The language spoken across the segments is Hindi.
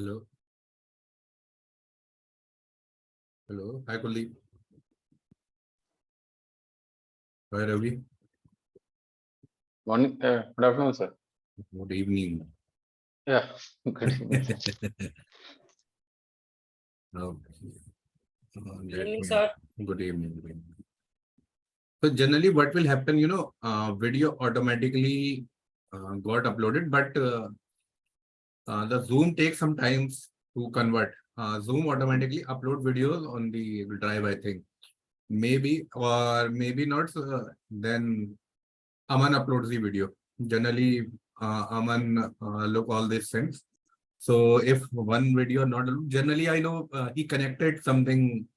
Hello. Hello, hi Kuldeep. Hi Ravi. Morning, good afternoon, sir. Good evening. Yeah, good evening, sir. Good evening, sir. Good evening. So generally what will happen, video automatically got uploaded, but the Zoom takes some time to convert. Zoom automatically upload videos on the drive, I think. Maybe or maybe not. Then Aman uploads the video. Generally, Aman look all these things. So if one video not generally, I know he connected something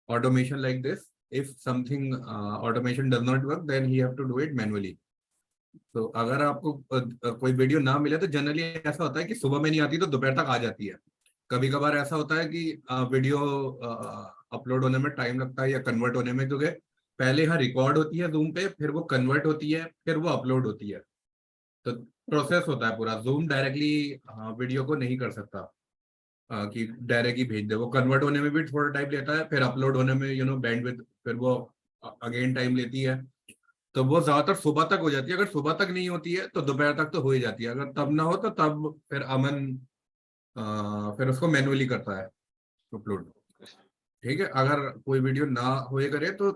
automation like this. If something automation does not work, then he have to do it manually. तो अगर आपको कोई वीडियो ना मिले तो जनरली ऐसा होता है कि सुबह में नहीं आती तो दोपहर तक आ जाती है। कभी कभार ऐसा होता है कि वीडियो अपलोड होने में टाइम लगता है या कन्वर्ट होने में, क्योंकि पहले यहाँ रिकॉर्ड होती है जूम पे, फिर वो कन्वर्ट होती है, फिर वो अपलोड होती है। तो प्रोसेस होता है पूरा। जूम डायरेक्टली वीडियो को नहीं कर सकता कि डायरेक्ट ही भेज दे। वो कन्वर्ट होने में भी थोड़ा टाइम लेता है, फिर अपलोड होने में बैंडविड्थ फिर वो अगेन टाइम लेती है। तो वो ज्यादातर सुबह तक हो जाती है। अगर सुबह तक नहीं होती है तो दोपहर तक तो हो ही जाती है। अगर तब ना हो तो तब फिर अमन फिर उसको मैनुअली करता है अपलोड। ठीक है, अगर कोई वीडियो ना होए करे तो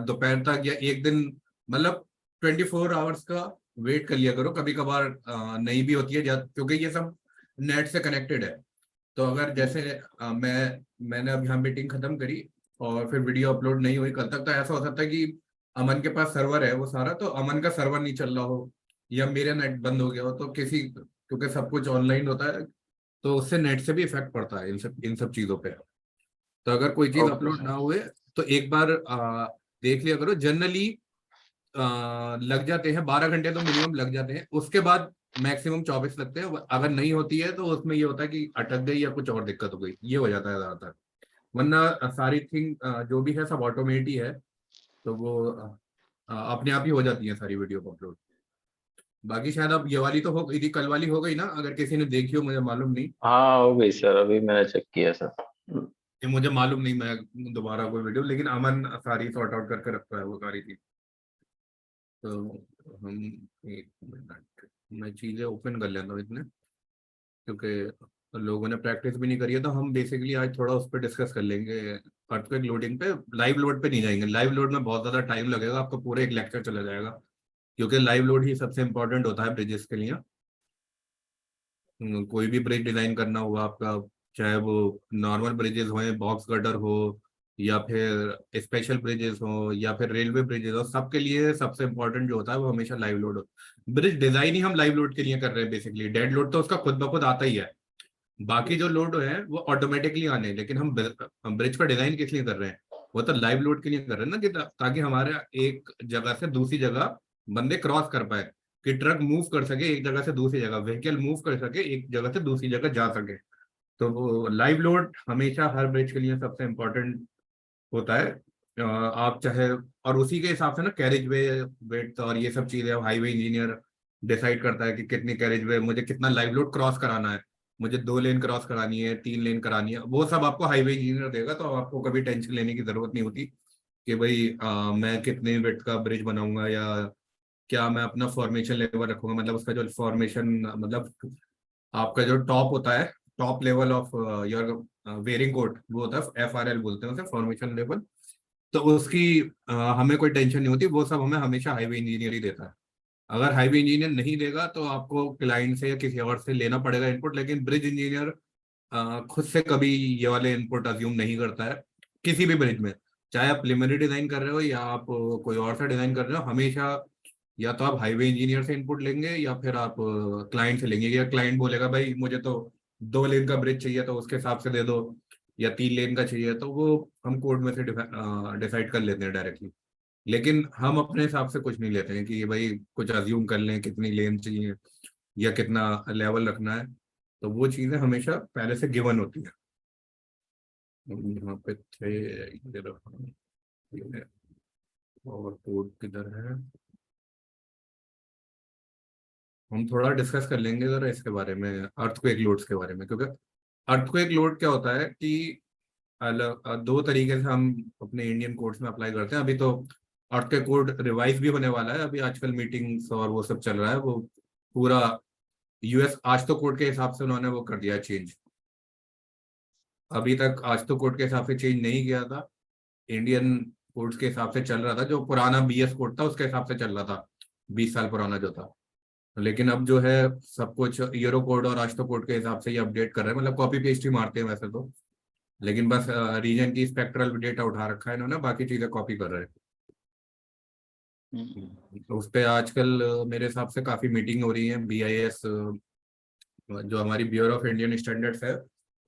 दोपहर तक या एक दिन, मतलब 24 आवर्स का वेट कर लिया करो। कभी कभार नहीं भी होती है क्योंकि ये सब नेट से कनेक्टेड है। तो अगर जैसे मैंने अब यहाँ मीटिंग खत्म करी और फिर वीडियो अपलोड नहीं हुई कल तक, तो ऐसा हो सकता है कि अमन के पास सर्वर है वो सारा, तो अमन का सर्वर नहीं चल रहा हो या मेरा नेट बंद हो गया हो, तो किसी, क्योंकि सब कुछ ऑनलाइन होता है तो उससे नेट से भी इफेक्ट पड़ता है इन सब चीजों पे। तो अगर कोई चीज Okay, अपलोड sir. ना हुए तो एक बार देख लिया करो। जनरली लग जाते हैं 12 घंटे तो मिनिमम लग जाते हैं। उसके बाद मैक्सिमम 24 लगते हैं। अगर नहीं होती है तो उसमें ये होता है कि अटक गई या कुछ और दिक्कत हो गई, ये हो जाता है ज्यादातर। वरना सारी थिंग जो भी है सब ऑटोमेट ही है। तो वो अपने आप ही हो जाती है सारी वीडियो को अपलोड। बाकी शायद अब ये वाली तो हो गई थी, कल वाली हो गई ना, अगर किसी ने देखी हो मुझे मालूम नहीं। हाँ हो गई सर, अभी मैंने चेक किया सर। ये मुझे मालूम नहीं, मैं दोबारा कोई वीडियो, लेकिन अमन सारी सॉर्ट आउट करके रखता है वो सारी चीज। तो हम, एक मिनट, मैं चीजें ओपन कर लेता हूँ इतने, क्योंकि लोगों ने प्रैक्टिस भी नहीं करी है। तो हम बेसिकली आज थोड़ा उस पर डिस्कस कर लेंगे, अर्थक्वेक लोडिंग पे। लाइव लोड पे नहीं जाएंगे, लाइव लोड में बहुत ज्यादा टाइम लगेगा, आपको पूरे एक लेक्चर चला जाएगा, क्योंकि लाइव लोड ही सबसे इंपॉर्टेंट होता है ब्रिजेस के लिए। कोई भी ब्रिज डिजाइन करना हुआ आपका, चाहे वो नॉर्मल ब्रिजेस हो, बॉक्स गर्डर हो, या फिर स्पेशल ब्रिजेस हो, या फिर रेलवे ब्रिजेस हो, सबके लिए सबसे इंपॉर्टेंट जो होता है वो हमेशा लाइव लोड हो। ब्रिज डिजाइन ही हम लाइव लोड के लिए कर रहे हैं बेसिकली। डेड लोड तो उसका खुद ब खुद आता ही है। बाकी जो लोड है वो ऑटोमेटिकली आने हैं, लेकिन हम ब्रिज का डिजाइन किस लिए कर रहे हैं? वो तो लाइव लोड के लिए कर रहे हैं ना, कि ताकि हमारे एक जगह से दूसरी जगह बंदे क्रॉस कर पाए, कि ट्रक मूव कर सके एक जगह से दूसरी जगह, व्हीकल मूव कर सके एक जगह से दूसरी जगह जा सके। तो वो लाइव लोड हमेशा हर ब्रिज के लिए सबसे इम्पोर्टेंट होता है। आप चाहे, और उसी के हिसाब से ना कैरेज वे वेट और ये सब चीजें हाईवे इंजीनियर डिसाइड करता है कि कितनी कैरेज वे, मुझे कितना लाइव लोड क्रॉस कराना है, मुझे 2 लेन क्रॉस करानी है, 3 लेन करानी है, वो सब आपको हाईवे इंजीनियर देगा। तो आपको कभी टेंशन लेने की जरूरत नहीं होती कि भाई मैं कितने वेट का ब्रिज बनाऊंगा, या क्या मैं अपना फॉर्मेशन लेवल रखूंगा। मतलब उसका जो फॉर्मेशन, मतलब आपका जो टॉप होता है, top level of your wearing code, वो होता है FRL बोलते हैं उसे, फॉर्मेशन लेवल। तो उसकी हमें कोई टेंशन नहीं होती, वो सब हमें हमेशा हाईवे इंजीनियर ही देता है। अगर हाईवे इंजीनियर नहीं देगा तो आपको क्लाइंट से या किसी और से लेना पड़ेगा इनपुट। लेकिन ब्रिज इंजीनियर खुद से कभी ये वाले इनपुट अज्यूम नहीं करता है किसी भी ब्रिज में। चाहे आप प्रिलिमिनरी डिजाइन कर रहे हो या आप कोई और सा डिजाइन कर रहे हो, हमेशा या तो आप हाईवे इंजीनियर से इनपुट लेंगे या फिर आप क्लाइंट से लेंगे। या क्लाइंट बोलेगा भाई मुझे तो 2 लेन का ब्रिज चाहिए तो उसके हिसाब से दे दो, या 3 लेन का चाहिए, तो वो हम कोड में से डिसाइड कर लेते हैं डायरेक्टली। लेकिन हम अपने हिसाब से कुछ नहीं लेते हैं कि भाई कुछ अज्यूम कर लें कितनी लेन चाहिए या कितना लेवल रखना है। तो वो चीजें हमेशा पहले से गिवन होती है। यहाँ पे थे, ये रहा, ये, और कोड किधर है? हम थोड़ा डिस्कस कर लेंगे जरा इसके बारे में, अर्थक्वेक लोड्स के बारे में, क्योंकि अर्थक्वेक लोड क्या होता है कि अलग दो तरीके से हम अपने इंडियन कोर्ट्स में अप्लाई करते हैं। अभी तो अर्थक्वेक कोड रिवाइज भी होने वाला है, अभी आजकल मीटिंग्स और वो सब चल रहा है। वो पूरा यूएस आज तो कोड के हिसाब से उन्होंने वो कर दिया चेंज। अभी तक आज तो कोड के हिसाब से चेंज नहीं किया था, इंडियन कोड्स के हिसाब से चल रहा था। जो पुराना बीएस कोड था उसके हिसाब से चल रहा था, 20 साल पुराना जो था। लेकिन अब जो है सब कुछ यूरो कोड और आस्टो कोड के हिसाब से ये अपडेट कर रहे हैं, मतलब कॉपी पेस्ट ही मारते हैं वैसे तो। लेकिन बस रीजन की स्पेक्ट्रल डेटा उठा रखा है इन्होंने, बाकी चीजें कॉपी कर रहे हम्म, हैं। तो उस पे आजकल मेरे हिसाब से काफी मीटिंग हो रही है। बीआईएस जो हमारी ब्यूरो ऑफ इंडियन स्टैंडर्ड्स है,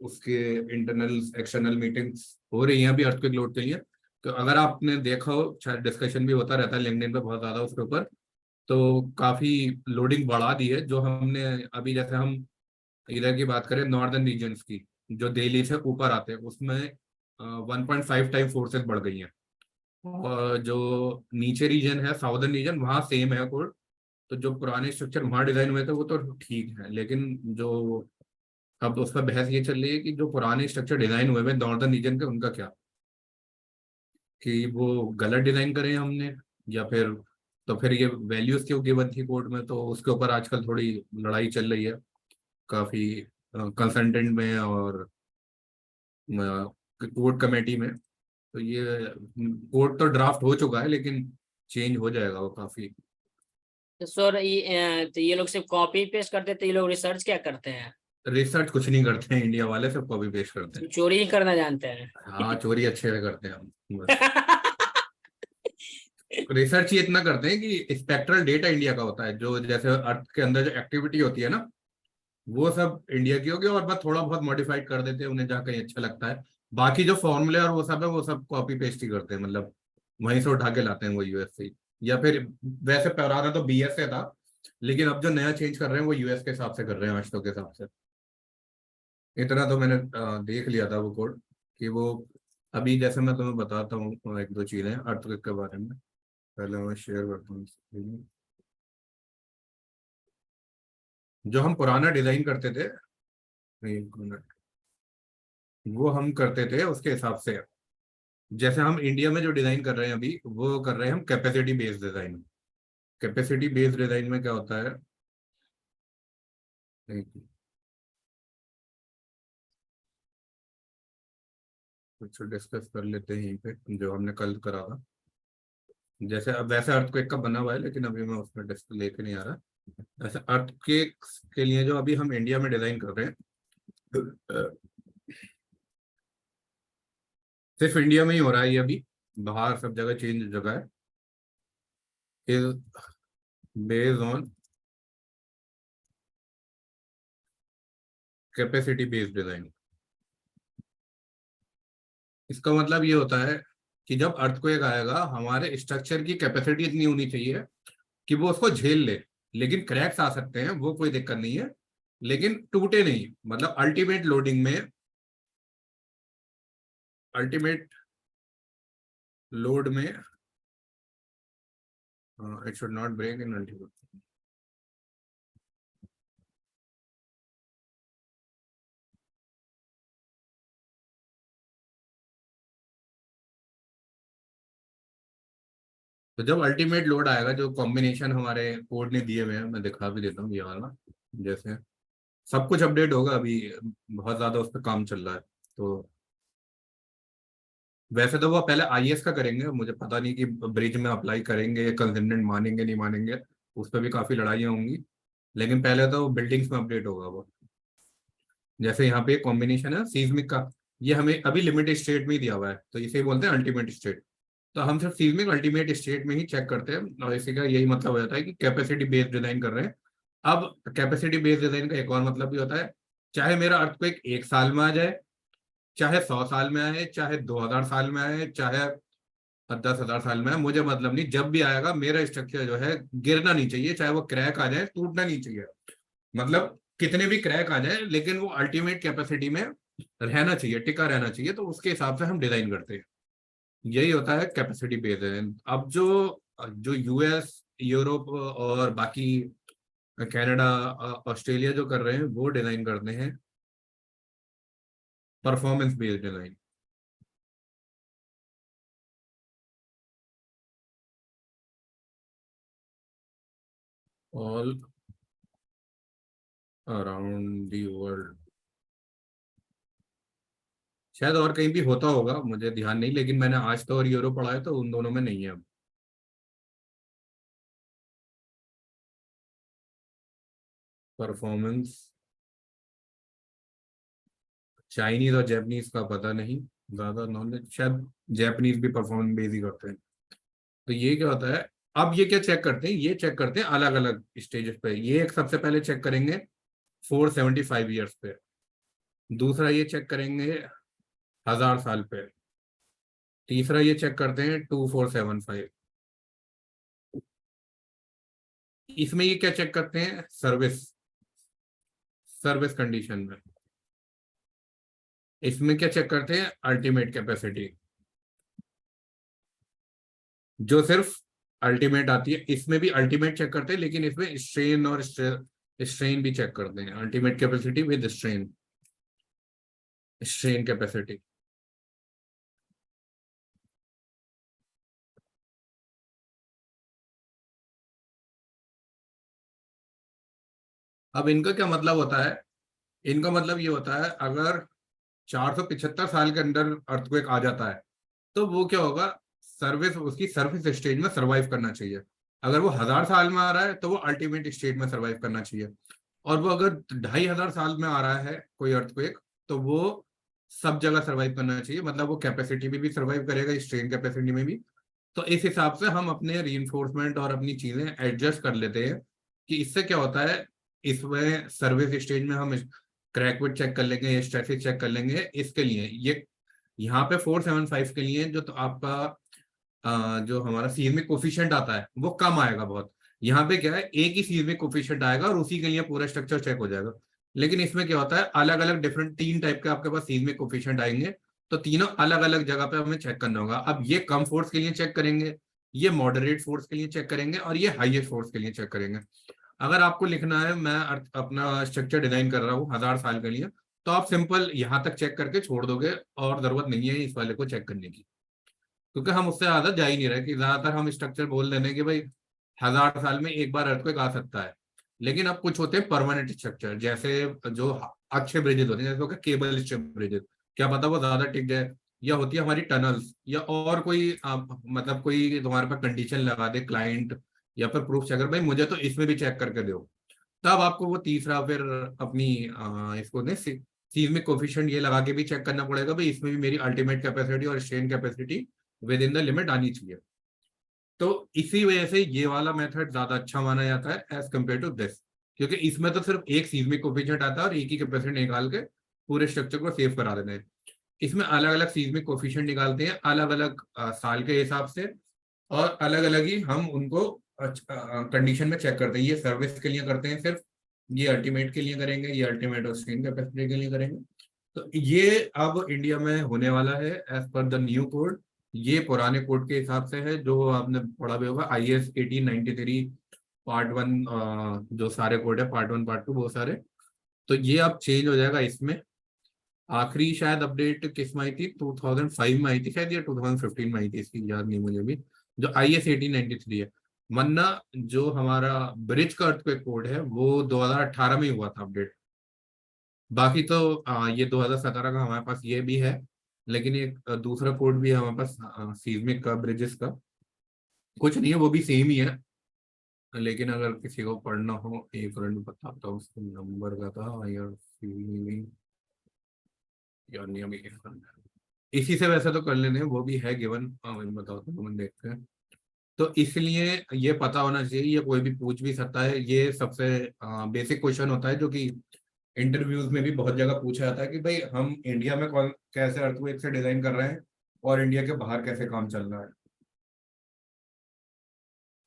उसके इंटरनल एक्सटर्नल मीटिंग्स हो रही हैं अभी अर्थक्वेक लोड के लिए। तो अगर आपने देखा हो, शायद डिस्कशन भी होता रहता है लिंक्डइन पे बहुत ज्यादा उसके ऊपर, तो काफी लोडिंग बढ़ा दी है। जो हमने अभी, जैसे हम इधर की बात करें नॉर्दर्न रीजन्स की, जो दिल्ली से ऊपर आते हैं, उसमें 1.5 टाइम फोर्सेस बढ़ गई हैं। और जो नीचे रीजन है साउदर्न रीजन, वहाँ सेम है कोड। तो जो पुराने स्ट्रक्चर वहाँ डिजाइन हुए थे वो तो ठीक है, लेकिन जो अब उस पर बहस ये चल रही है कि जो पुराने स्ट्रक्चर डिजाइन हुए हुए नॉर्दर्न रीजन के, उनका क्या, कि वो गलत डिजाइन करें हमने, या फिर तो फिर ये वैल्यूज क्यों गिवन थी कोड में। तो उसके ऊपर आजकल थोड़ी लड़ाई चल रही है काफी कंसल्टेंट में और कोड कमेटी में। तो ये कोड तो ड्राफ्ट हो चुका है, लेकिन चेंज हो जाएगा वो काफी। तो सर तो ये लोग सिर्फ कॉपी पेस्ट करते हैं, तो ये लोग रिसर्च क्या करते हैं? रिसर्च कुछ नहीं करते हैं इंडिया वाले, सब कॉपी पेस्ट करते हैं। चोरी ही करना जानते हैं। हाँ, चोरी अच्छे से करते हैं हम बस। रिसर्च ही इतना करते हैं कि स्पेक्ट्रल डेटा इंडिया का होता है, जो जैसे अर्थ के अंदर जो एक्टिविटी होती है ना, वो सब इंडिया की होगी, और बस थोड़ा बहुत मॉडिफाइड कर देते हैं उन्हें जहाँ कहीं अच्छा लगता है। बाकी जो फॉर्मूले और वो सब है, वो सब कॉपी पेस्ट ही करते हैं, मतलब वहीं से उठा के लाते हैं वो यूएस से। या फिर वैसे पुराना तो बीएस से था, लेकिन अब जो नया चेंज कर रहे हैं वो यूएस के हिसाब से कर रहे हैं, आस्टो के हिसाब से। इतना तो मैंने देख लिया था वो कोड, कि वो अभी जैसे मैं तुम्हें बताता हूँ एक दो चीजें अर्थक्वेक के बारे में। पहले मैं शेयर करता हूँ screen। जो हम पुराना डिजाइन करते थे, एक मिनट, वो हम करते थे उसके हिसाब से। जैसे हम इंडिया में जो डिजाइन कर रहे हैं अभी, वो कर रहे हैं हम capacity based design. Capacity based design में क्या होता है, एक- कुछ डिस्कस कर लेते हैं यहीं पे जो हमने कल करा था। जैसे अब वैसे अर्थक्वेक का बना हुआ है, लेकिन अभी मैं उसमें डिस्क लेके नहीं आ रहा। ऐसे अर्थक्वेक के लिए जो अभी हम इंडिया में डिजाइन कर रहे हैं, सिर्फ इंडिया में ही हो रहा है ये अभी, बाहर सब जगह चेंज जगह है। Is based on capacity based design. इसका मतलब ये होता है कि जब अर्थक्वेक आएगा, हमारे स्ट्रक्चर की कैपेसिटी इतनी होनी चाहिए कि वो उसको झेल ले। लेकिन क्रैक्स आ सकते हैं, वो कोई दिक्कत नहीं है, लेकिन टूटे नहीं। मतलब अल्टीमेट लोडिंग में, अल्टीमेट लोड में it should not break in ultimate. तो जब अल्टीमेट लोड आएगा, जो कॉम्बिनेशन हमारे कोड ने दिए हुए हैं, मैं दिखा भी देता हूँ ये वाला। जैसे सब कुछ अपडेट होगा अभी, बहुत ज्यादा उस पर काम चल रहा है। तो वैसे तो वो पहले आईएएस का करेंगे, मुझे पता नहीं कि ब्रिज में अप्लाई करेंगे, कंसेंटेंट मानेंगे नहीं मानेंगे, उस पर भी काफी लड़ाइयाँ होंगी। लेकिन पहले तो बिल्डिंग्स में अपडेट होगा वो। जैसे यहाँ पे कॉम्बिनेशन है सीज्मिक का, ये हमें अभी लिमिटेड स्टेट में ही दिया हुआ है, तो इसे बोलते हैं अल्टीमेट स्टेट। तो हम सिर्फ सीज्मिक अल्टीमेट स्टेट में ही चेक करते हैं, और इसी का यही मतलब हो जाता है कि कैपेसिटी बेस्ड डिजाइन कर रहे हैं। अब कैपेसिटी बेस्ड डिजाइन का एक और मतलब भी होता है, चाहे मेरा अर्थक्वेक 1 साल में आ जाए, चाहे 100 साल में आए, चाहे 2000 साल में आए, चाहे 10,000 साल में आए, मुझे मतलब नहीं, जब भी आएगा मेरा स्ट्रक्चर जो है गिरना नहीं चाहिए। चाहे वो क्रैक आ जाए, टूटना नहीं चाहिए। मतलब कितने भी क्रैक आ जाए, लेकिन वो अल्टीमेट कैपेसिटी में रहना चाहिए, टिका रहना चाहिए। तो उसके हिसाब से हम डिजाइन करते हैं। यही होता है कैपेसिटी बेस्ड। अब जो जो यूएस, यूरोप और बाकी कनाडा, ऑस्ट्रेलिया जो कर रहे हैं, वो डिजाइन करते हैं performance based design. All around the world, शायद और कहीं भी होता होगा, मुझे ध्यान नहीं, लेकिन मैंने आज तो और यूरो पढ़ा है तो उन दोनों में नहीं है अब। परफॉर्मेंस चाइनीज और जापानीज का पता नहीं, ज्यादा नॉलेज, शायद जापानीज भी परफॉर्मेंस बेस ही करते हैं। तो ये क्या होता है, अब ये क्या चेक करते हैं, ये चेक करते हैं अलग अलग स्टेजेस पे। ये एक सबसे पहले चेक करेंगे 475 ईयर्स पे, दूसरा ये चेक करेंगे 1000 साल पे, तीसरा ये चेक करते हैं 2475। इसमें ये क्या चेक करते हैं, सर्विस, सर्विस कंडीशन में। इसमें क्या चेक करते हैं, अल्टीमेट कैपेसिटी, जो सिर्फ अल्टीमेट आती है। इसमें भी अल्टीमेट चेक करते हैं, लेकिन इसमें स्ट्रेन और स्ट्रेन भी चेक करते हैं, ultimate capacity with strain, strain capacity. अब इनका क्या मतलब होता है, इनका मतलब ये होता है अगर 475 साल के अंदर अर्थक्वेक आ जाता है तो वो क्या होगा, सर्विस, उसकी सर्विस स्टेज में सरवाइव करना चाहिए। अगर वो 1000 साल में आ रहा है तो वो अल्टीमेट स्टेज में सरवाइव करना चाहिए। और वो अगर 2500 साल में आ रहा है कोई अर्थक्वेक तो वो सब जगह सरवाइव करना चाहिए, मतलब वो कैपेसिटी में भी सरवाइव करेगा, स्ट्रेन कैपेसिटी में भी। तो इस हिसाब से हम अपने रीइंफोर्समेंट और अपनी चीजें एडजस्ट कर लेते हैं कि इससे क्या होता है, इसमें सर्विस स्टेज में हम क्रैकविड चेक कर लेंगे, स्ट्रेसिस चेक कर लेंगे। इसके लिए ये यहाँ पे 475 के लिए जो तो आपका जो हमारा सीजमिक कोफिशिएंट आता है वो कम आएगा बहुत। यहाँ पे क्या है, एक ही सीजमिक कोफिशिएंट आएगा और उसी के लिए पूरा स्ट्रक्चर चेक हो जाएगा। लेकिन इसमें क्या होता है, अलग अलग डिफरेंट 3 टाइप के आपके पास सीजमिक कोफिशिएंट आएंगे, तो तीनों अलग अलग जगह पे हमें चेक करना होगा। अब ये कम फोर्स के लिए चेक करेंगे, ये मॉडरेट फोर्स के लिए चेक करेंगे, और ये हाईएस्ट फोर्स के लिए चेक करेंगे। अगर आपको लिखना है मैं अपना स्ट्रक्चर डिजाइन कर रहा हूँ 1000 साल के लिए, तो आप सिंपल यहाँ तक चेक करके छोड़ दोगे और जरूरत नहीं है इस वाले को चेक करने की, क्योंकि हम उससे ज्यादा जा ही नहीं रहे। कि ज्यादातर हम स्ट्रक्चर बोल देने कि भाई 1000 साल में एक बार अर्थक्वेक आ सकता है। लेकिन अब कुछ होते हैं परमानेंट स्ट्रक्चर, जैसे जो अच्छे ब्रिजेस होते हैं, जैसे होगा केबल स्ट्रिप ब्रिजेस, क्या पता वो ज्यादा टिक जाए। या होती है हमारी टनल्स, या और कोई मतलब कोई तुम्हारे पास कंडीशन लगा दे क्लाइंट या फिर प्रूफ चेकर, भाई मुझे तो इसमें भी चेक करके दो, तब आपको वो तीसरा फिर अपनी इसको ने सीजमिक कोफिशिएंट ये लगा के भी चेक करना पड़ेगा, भाई इसमें भी मेरी अल्टीमेट कैपेसिटी और strain capacity with in the limit आनी चाहिए। तो इसी वजह से ये वाला मेथड ज्यादा अच्छा माना जाता है एज कम्पेयर टू दिस, क्योंकि इसमें तो सिर्फ एक सीजमिक कोफिशिएंट आता है और एक ही कैपेसिटी निकाल के पूरे स्ट्रक्चर को सेव करा देते हैं। इसमें अलग अलग सीजमिक कोफिशिएंट निकालते हैं अलग अलग साल के हिसाब से, और अलग अलग ही हम उनको कंडीशन में चेक करते हैं। ये सर्विस के लिए करते हैं सिर्फ, ये अल्टीमेट के लिए करेंगे, ये अल्टीमेट और स्क्रीन कैपेसिटी के लिए करेंगे। तो ये अब इंडिया में होने वाला है as per the new code. ये पुराने कोड के हिसाब से है जो आपने पढ़ा भी होगा, IS 1893 पार्ट 1, जो सारे कोड है पार्ट 1 पार्ट 2 वो सारे। तो ये अब चेंज हो जाएगा इसमें। आखिरी शायद अपडेट किस में आई थी, 2005 में आई थी शायद, या 2015 में आई थी, इसकी याद नहीं मुझे भी, जो IS 1893 है। वरना जो हमारा ब्रिज का अर्थक्वेक कोड है वो 2018 में ही हुआ था अपडेट। बाकी तो ये 2017 का हमारे पास ये भी है, लेकिन एक दूसरा कोड भी है हमारे पास सीजमिक का, ब्रिजेस का। कुछ नहीं है, वो भी सेम ही है, लेकिन अगर किसी को पढ़ना हो, एक मिनट बताता हूँ उसके नंबर का था, यार नहीं अभी इसी से वैसे तो कर लेने हैं, वो भी है गिवन, मैं बताता हूँ, देखते हैं। तो इसलिए ये पता होना चाहिए, ये कोई भी पूछ भी सकता है, ये सबसे बेसिक क्वेश्चन होता है जो कि इंटरव्यूज में भी बहुत जगह पूछा जाता है कि भाई हम इंडिया में कौन कैसे अर्थक्वेक से डिजाइन कर रहे हैं और इंडिया के बाहर कैसे काम चल रहा है।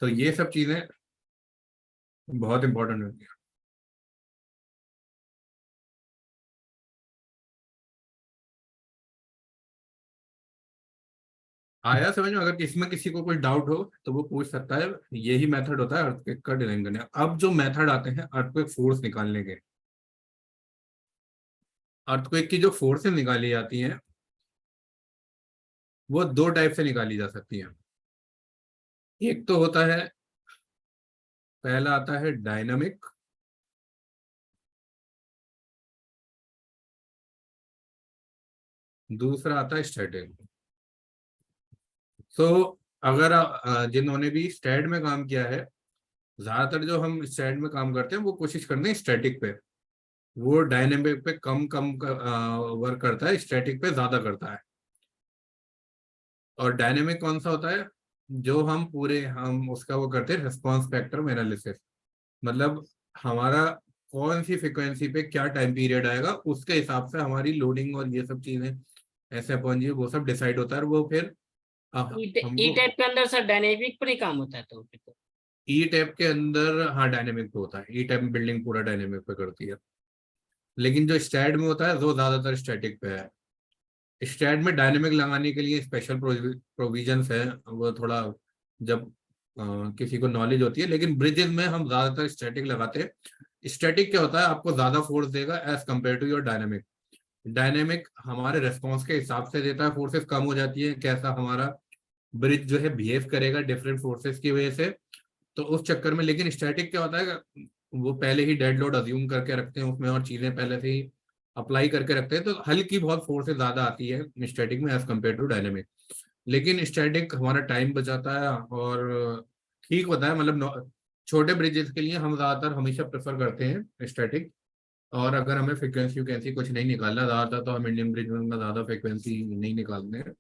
तो ये सब चीजें बहुत इंपॉर्टेंट होती है। आया समझ में, अगर इसमें किसी को कोई डाउट हो तो वो पूछ सकता है। यही मेथड होता है अर्थक्वेक का डिजाइन करने का। अब जो मेथड आते हैं अर्थक्वेक फोर्स निकालने के, अर्थक्वेक की जो फोर्सेस निकाली जाती हैं वो दो टाइप से निकाली जा सकती हैं। एक तो होता है, पहला आता है डायनामिक, दूसरा आता है स्टैटिक। तो अगर जिन्होंने भी स्टैट में काम किया है, ज्यादातर जो हम स्टैट में काम करते हैं वो कोशिश करते हैं स्टैटिक पे, वो डायनेमिक पे कम कम वर्क करता है, स्टैटिक पे ज्यादा करता है। और डायनेमिक कौन सा होता है, जो हम उसका वो करते हैं रिस्पॉन्स स्पेक्ट्रम एनालिसिस, मतलब हमारा कौन सी फ्रिक्वेंसी पे क्या टाइम पीरियड आएगा उसके हिसाब से हमारी लोडिंग और ये सब चीजें ऐसे अपन जी वो सब डिसाइड होता है, और वो फिर ई हमको टाइप के अंदर सर डायनेमिक पर ही काम होता है तो फिर तो। ई टैप के अंदर हाँ डायनेमिक पे होता है, ई टैप बिल्डिंग पूरा डायनेमिक पे करती है। लेकिन जो स्टैट में होता है वो ज्यादातर स्टैटिक पे है। स्टैट में डायनेमिक लगाने के लिए स्पेशल प्रोविजंस है, वो थोड़ा जब किसी को नॉलेज होती है, लेकिन ब्रिजेस में हम ज्यादातर स्टैटिक लगाते हैं। स्टैटिक क्या होता है, आपको ज्यादा फोर्स देगा as compare to your dynamic. Dynamic हमारे रेस्पॉन्स के हिसाब से देता है, फोर्सेस कम हो जाती है, कैसा हमारा ब्रिज जो है बिहेव करेगा डिफरेंट फोर्सेस की वजह से, तो उस चक्कर में। लेकिन स्टैटिक क्या होता है, वो पहले ही डेड लोड अज्यूम करके रखते हैं उसमें, और चीजें पहले से ही अप्लाई करके रखते हैं, तो हल्की बहुत फोर्सेस ज्यादा आती है स्टैटिक में एज कम्पेयर टू डायनेमिक। लेकिन स्टैटिक हमारा टाइम बचाता है और ठीक होता है, मतलब छोटे ब्रिजेस के लिए हम ज्यादातर हमेशा प्रेफर करते हैं स्टैटिक। और अगर हमें फ्रिक्वेंसी वैकेंसी कुछ नहीं निकालना ज्यादातर, तो हम इंडियन ब्रिज में ज्यादा फ्रिक्वेंसी नहीं निकालते हैं,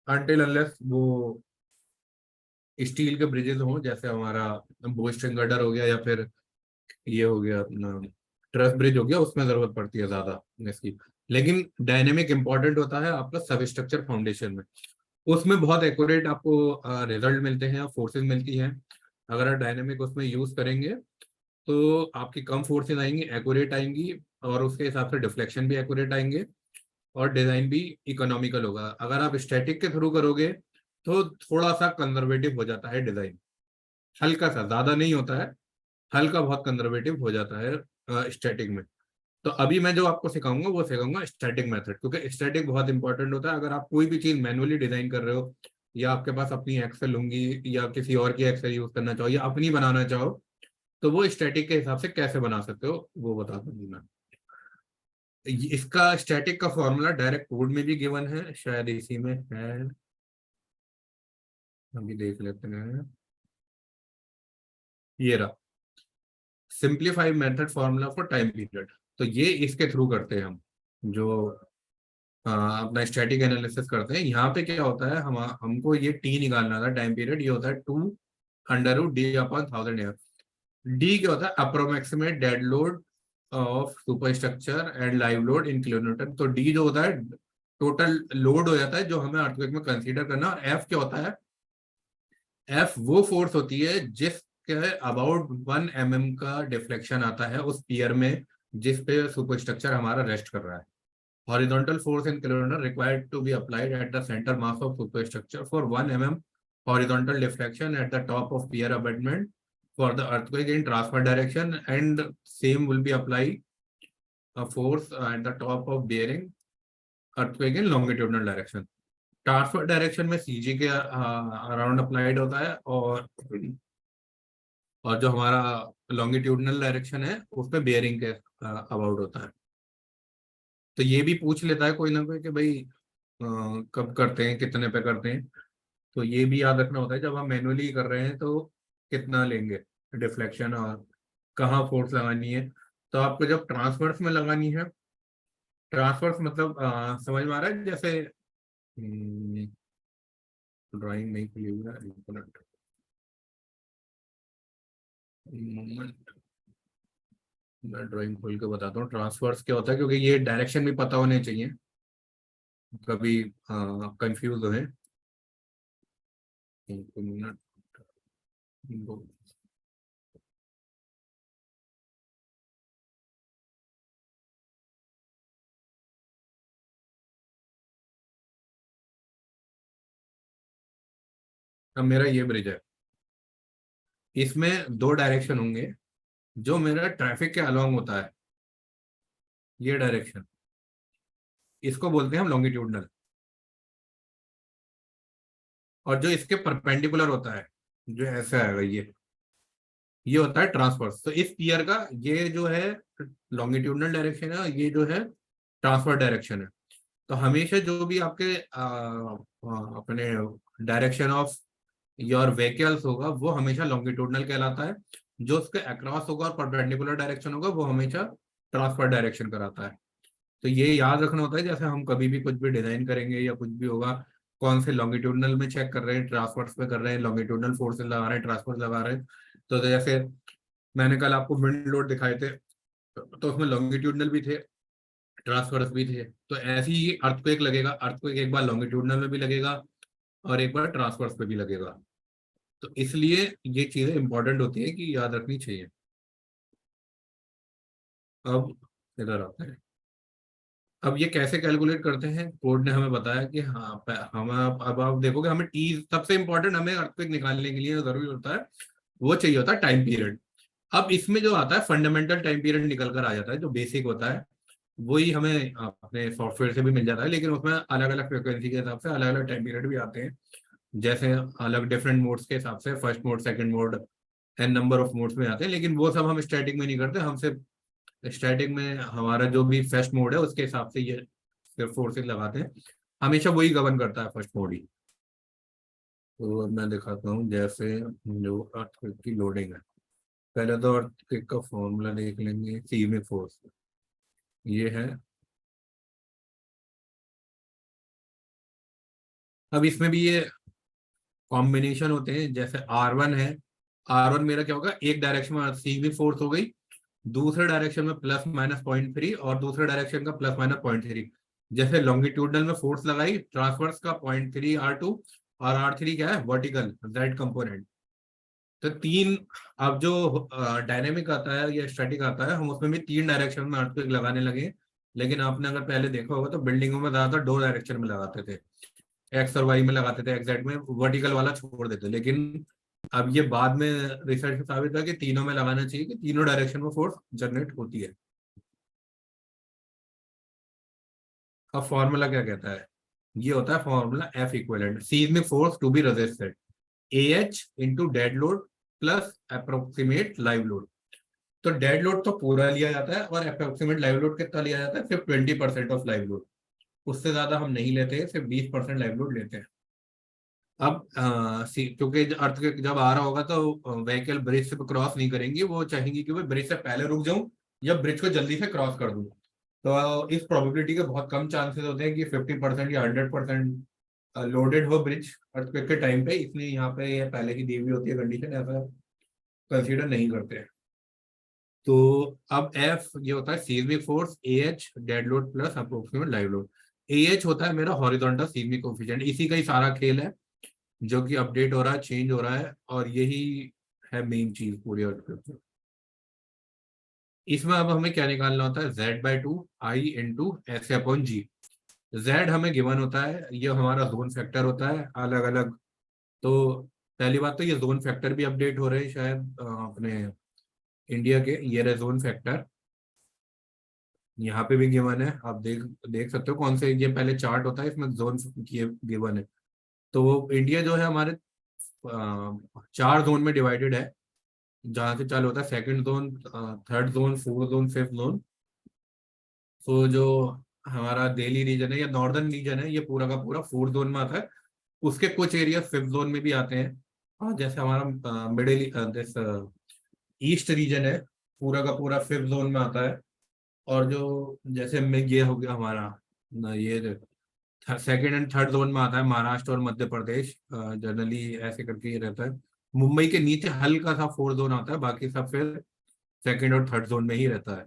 अनटिल अनलेस वो स्टील के ब्रिजेस हों, जैसे हमारा बोस्टन गर्डर हो गया, या फिर ये हो गया अपना ट्रस ब्रिज हो गया, उसमें जरूरत पड़ती है ज्यादा इसकी। लेकिन डायनेमिक इंपॉर्टेंट होता है आपका सब स्ट्रक्चर फाउंडेशन में, उसमें बहुत एक्यूरेट आपको रिजल्ट मिलते हैं, फोर्सेस मिलती हैं। अगर आप डायनेमिक उसमें यूज करेंगे तो आपकी कम फोर्सेस आएंगी, एक्यूरेट आएंगी, और उसके हिसाब से डिफ्लेक्शन भी एक्यूरेट आएंगे, और डिजाइन भी इकोनॉमिकल होगा। अगर आप स्टैटिक के थ्रू करोगे तो थोड़ा सा कंजर्वेटिव हो जाता है डिजाइन, हल्का सा, ज्यादा नहीं होता है, हल्का बहुत कंजर्वेटिव हो जाता है स्टैटिक में। तो अभी मैं जो आपको सिखाऊंगा वो सिखाऊंगा स्टैटिक मेथड, क्योंकि स्टैटिक बहुत इंपॉर्टेंट होता है। अगर आप कोई भी चीज मैनुअली डिजाइन कर रहे हो, या आपके पास अपनी एक्सेल होंगी, या किसी और की एक्सेल यूज करना चाहो, या अपनी बनाना चाहो, तो वो स्टैटिक के हिसाब से कैसे बना सकते हो वो बता दूंगी मैं। इसका स्टैटिक का फॉर्मूला डायरेक्ट कोड में भी गिवन है, शायद इसी में है, अभी देख लेते हैं। ये रहा, simplified method formula for time period. तो ये इसके थ्रू करते हैं हम, जो अपना स्टैटिक एनालिसिस करते हैं। यहाँ पे क्या होता है, हमको ये टी निकालना था टाइम पीरियड, ये होता है 2√D/1000 ईयर। डी क्या होता है, approximate dead load of super structure and live load in kilometre. तो डी जो होता है टोटल लोड हो जाता है जो हमें अर्थक्वेक में कंसीडर करना, और एफ क्या होता है, एफ वो फोर्स होती है जिसके अबाउट 1 mm का डिफ्लेक्शन आता है उस पियर में जिस पे सुपर स्ट्रक्चर हमारा रेस्ट कर रहा है। Horizontal force in kilometer required to be applied at the center mass of superstructure for 1 mm horizontal deflection at the top of pier abutment for the earthquake in transfer direction, and same will be applied a force at the top of bearing earthquake in longitudinal direction. Transfer direction में सीजी के अराउंड अप्लाइड होता है, और जो हमारा लॉन्गिट्यूडनल डायरेक्शन है उसमें बेयरिंग के अबाउट होता है। तो ये भी पूछ लेता है कोई ना कोई कि भाई कब करते हैं, कितने पे करते हैं। तो ये भी याद रखना होता है जब हम मैनुअली कर रहे हैं तो कितना लेंगे डिफ्लेक्शन, और कहाँ फोर्स लगानी है। तो आपको जब ट्रांसवर्स में लगानी है, ट्रांसवर्स मतलब समझ में आ रहा है, जैसे ड्राइंग नहीं खुली हुई है, मोमेंट मैं ड्राइंग खोल के बताता हूँ। ट्रांसफर्स क्या होता है, क्योंकि ये डायरेक्शन भी पता होने चाहिए, कभी कंफ्यूज हो। एक मिनट, अब मेरा ये ब्रिज है, इसमें दो डायरेक्शन होंगे, जो मेरा ट्रैफिक के अलोंग होता है, ये डायरेक्शन। इसको बोलते हैं हम लॉन्गिट्यूडनल। और जो इसके परपेंडिकुलर होता है, जो ऐसा है, ये होता है ट्रांसवर्स। तो इस पियर का ये जो है लॉन्गिट्यूडनल डायरेक्शन है, ये जो है ट्रांसवर्स डायरेक्शन है। तो हमेशा जो भी आपके अपने डायरेक्शन ऑफ योर व्हीकल्स होगा वो हमेशा लॉन्गिट्यूडनल कहलाता है। जो उसके अक्रॉस होगा और परपेंडिकुलर डायरेक्शन होगा वो हमेशा ट्रांसफर डायरेक्शन कराता है। तो ये याद रखना होता है, जैसे हम कभी भी कुछ भी डिजाइन करेंगे या कुछ भी होगा, कौन से लॉन्गिट्यूडनल में चेक कर रहे हैं, ट्रांसफर्स पे कर रहे हैं, लॉन्गिट्यूडनल फोर्सेस लगा रहे हैं, ट्रांसफर लगा रहे हैं। तो जैसे मैंने कल आपको विंड लोड दिखाए थे, तो उसमें लॉन्गिट्यूडनल भी थे, ट्रांसफर्स भी थे। तो ऐसे ही अर्थक्वेक लगेगा, अर्थक्वेक एक बार लॉन्गिट्यूडनल में भी लगेगा और एक बार ट्रांसफर्स पे भी लगेगा। तो इसलिए ये चीजें इंपॉर्टेंट होती है कि याद रखनी चाहिए। अब इधर आते हैं, अब ये कैसे कैलकुलेट करते हैं, कोड ने हमें बताया कि हाँ हम अब आप देखोगे हमें टी, सबसे इंपॉर्टेंट हमें अर्थक्वेक निकालने के लिए जरूरी होता है, वो चाहिए होता है टाइम पीरियड। अब इसमें जो आता है फंडामेंटल टाइम पीरियड निकल कर आ जाता है, जो बेसिक होता है वही हमें अपने सॉफ्टवेयर से भी मिल जाता है, लेकिन उसमें अलग अलग फ्रिक्वेंसी के हिसाब से अलग अलग टाइम पीरियड भी आते हैं। जैसे अलग डिफरेंट मोड्स के हिसाब से, first mode, second mode, n number of modes में आते हैं। लेकिन वो सब हम स्टैटिक में नहीं करते, हम सिर्फ स्टैटिक में हमारा जो भी फर्स्ट मोड है उसके हिसाब से ये सिर्फ फोर्सेस लगाते हैं, हमेशा वही गवर्न करता है फर्स्ट मोड ही। तो अब मैं दिखाता हूँ, जैसे जो अर्थक्वेक की लोडिंग है, पहले तो अर्थक्वेक का फॉर्मूला देख लेंगे। सीमिक फोर्स ये है। अब इसमें भी ये कॉम्बिनेशन होते हैं, जैसे R1 है, R1 मेरा क्या होगा, एक डायरेक्शन में सीमिक फोर्स हो गई, दूसरे डायरेक्शन में प्लस माइनस 0.3 और दूसरे डायरेक्शन का प्लस माइनस 0.3। जैसे लॉन्गिट्यूडनल में फोर्स लगाई, ट्रांसवर्स का 0.3 R2 और R3 क्या है, वर्टिकल जेड कंपोनेंट। तो तीन, अब जो डायनेमिक आता है या स्टैटिक आता है, हम उसमें भी तीन डायरेक्शन में अर्थक्वेक लगाने लगे। लेकिन आपने अगर पहले देखा होगा तो बिल्डिंगों में ज्यादातर दो डायरेक्शन में लगाते थे, एक्स और वाई में लगाते थे, एक्स में, वर्टिकल वाला छोड़ देते। लेकिन अब ये बाद में रिसर्च में साबित हुआ कि तीनों में लगाना चाहिए, कि तीनों डायरेक्शन में फोर्स जनरेट होती है। अब फॉर्मूला क्या कहता है, ये होता है formula f equivalent seismic force to be resisted AH into dead load plus approximate live load. तो डेड लोड तो पूरा लिया जाता है और अप्रोक्सीमेट लाइव लोड कितना लिया जाता है, सिर्फ 20% ऑफ लाइव लोड, उससे ज्यादा हम नहीं लेते हैं, सिर्फ 20% लाइव लोड लेते हैं। अब क्योंकि अर्थ जब आ रहा होगा तो व्हीकल ब्रिज से क्रॉस नहीं करेंगी, वो चाहेंगी कि भाई ब्रिज से पहले रुक जाऊं या ब्रिज को जल्दी से क्रॉस कर दूं। तो इस प्रोबेबिलिटी के बहुत कम चांसेस होते हैं कि 50% या 100% लोडेड हो ब्रिज अर्थक्वेक के टाइम पे, इसलिए यहाँ पे ये पहले ही दी हुई होती है कंडीशन, ऐसा कंसीडर नहीं करते हैं। तो अब एफ ये होता है seismic force, AH dead load plus approximate live load. AH होता है मेरा हॉरिजॉन्टल सीजमिक कोफिशिएंट, इसी का ही सारा खेल है जो कि अपडेट हो रहा है, चेंज हो रहा है, और यही है मेन चीज पूरी अर्थक्वेक में। इसमें अब हमें क्या निकालना होता है, Z/2 I into S/G। Z हमें गिवन होता है, ये हमारा जोन फैक्टर होता है अलग अलग। तो पहली बात तो ये जोन फैक्टर भी अपडेट हो रहे हैं शायद अपने इंडिया के, ये रहे जोन फैक्टर, यहाँ पे भी गिवन है, आप देख देख सकते हो कौन से, ये पहले चार्ट होता है इसमें जोन गिवन है। तो वो इंडिया जो है हमारे 4 जोन में डिवाइडेड है, जहाँ से चालू होता है second zone, third zone, fourth zone, fifth zone. तो जो हमारा दिल्ली रीजन है या नॉर्दर्न रीजन है, ये पूरा का पूरा फोर्थ जोन में आता है। उसके कुछ एरिया फिफ्थ जोन में भी आते हैं, और जैसे हमारा मिडिल दिस ईस्ट रीजन है, पूरा का पूरा फिफ्थ जोन में आता है। और जो जैसे में ये हो गया हमारा ये सेकंड एंड थर्ड जोन में आता है महाराष्ट्र और मध्य प्रदेश, जनरली ऐसे करके ये रहता है। मुंबई के नीचे हल्का सा फोर्थ जोन आता है, बाकी सब फिर सेकंड और थर्ड जोन में ही रहता है।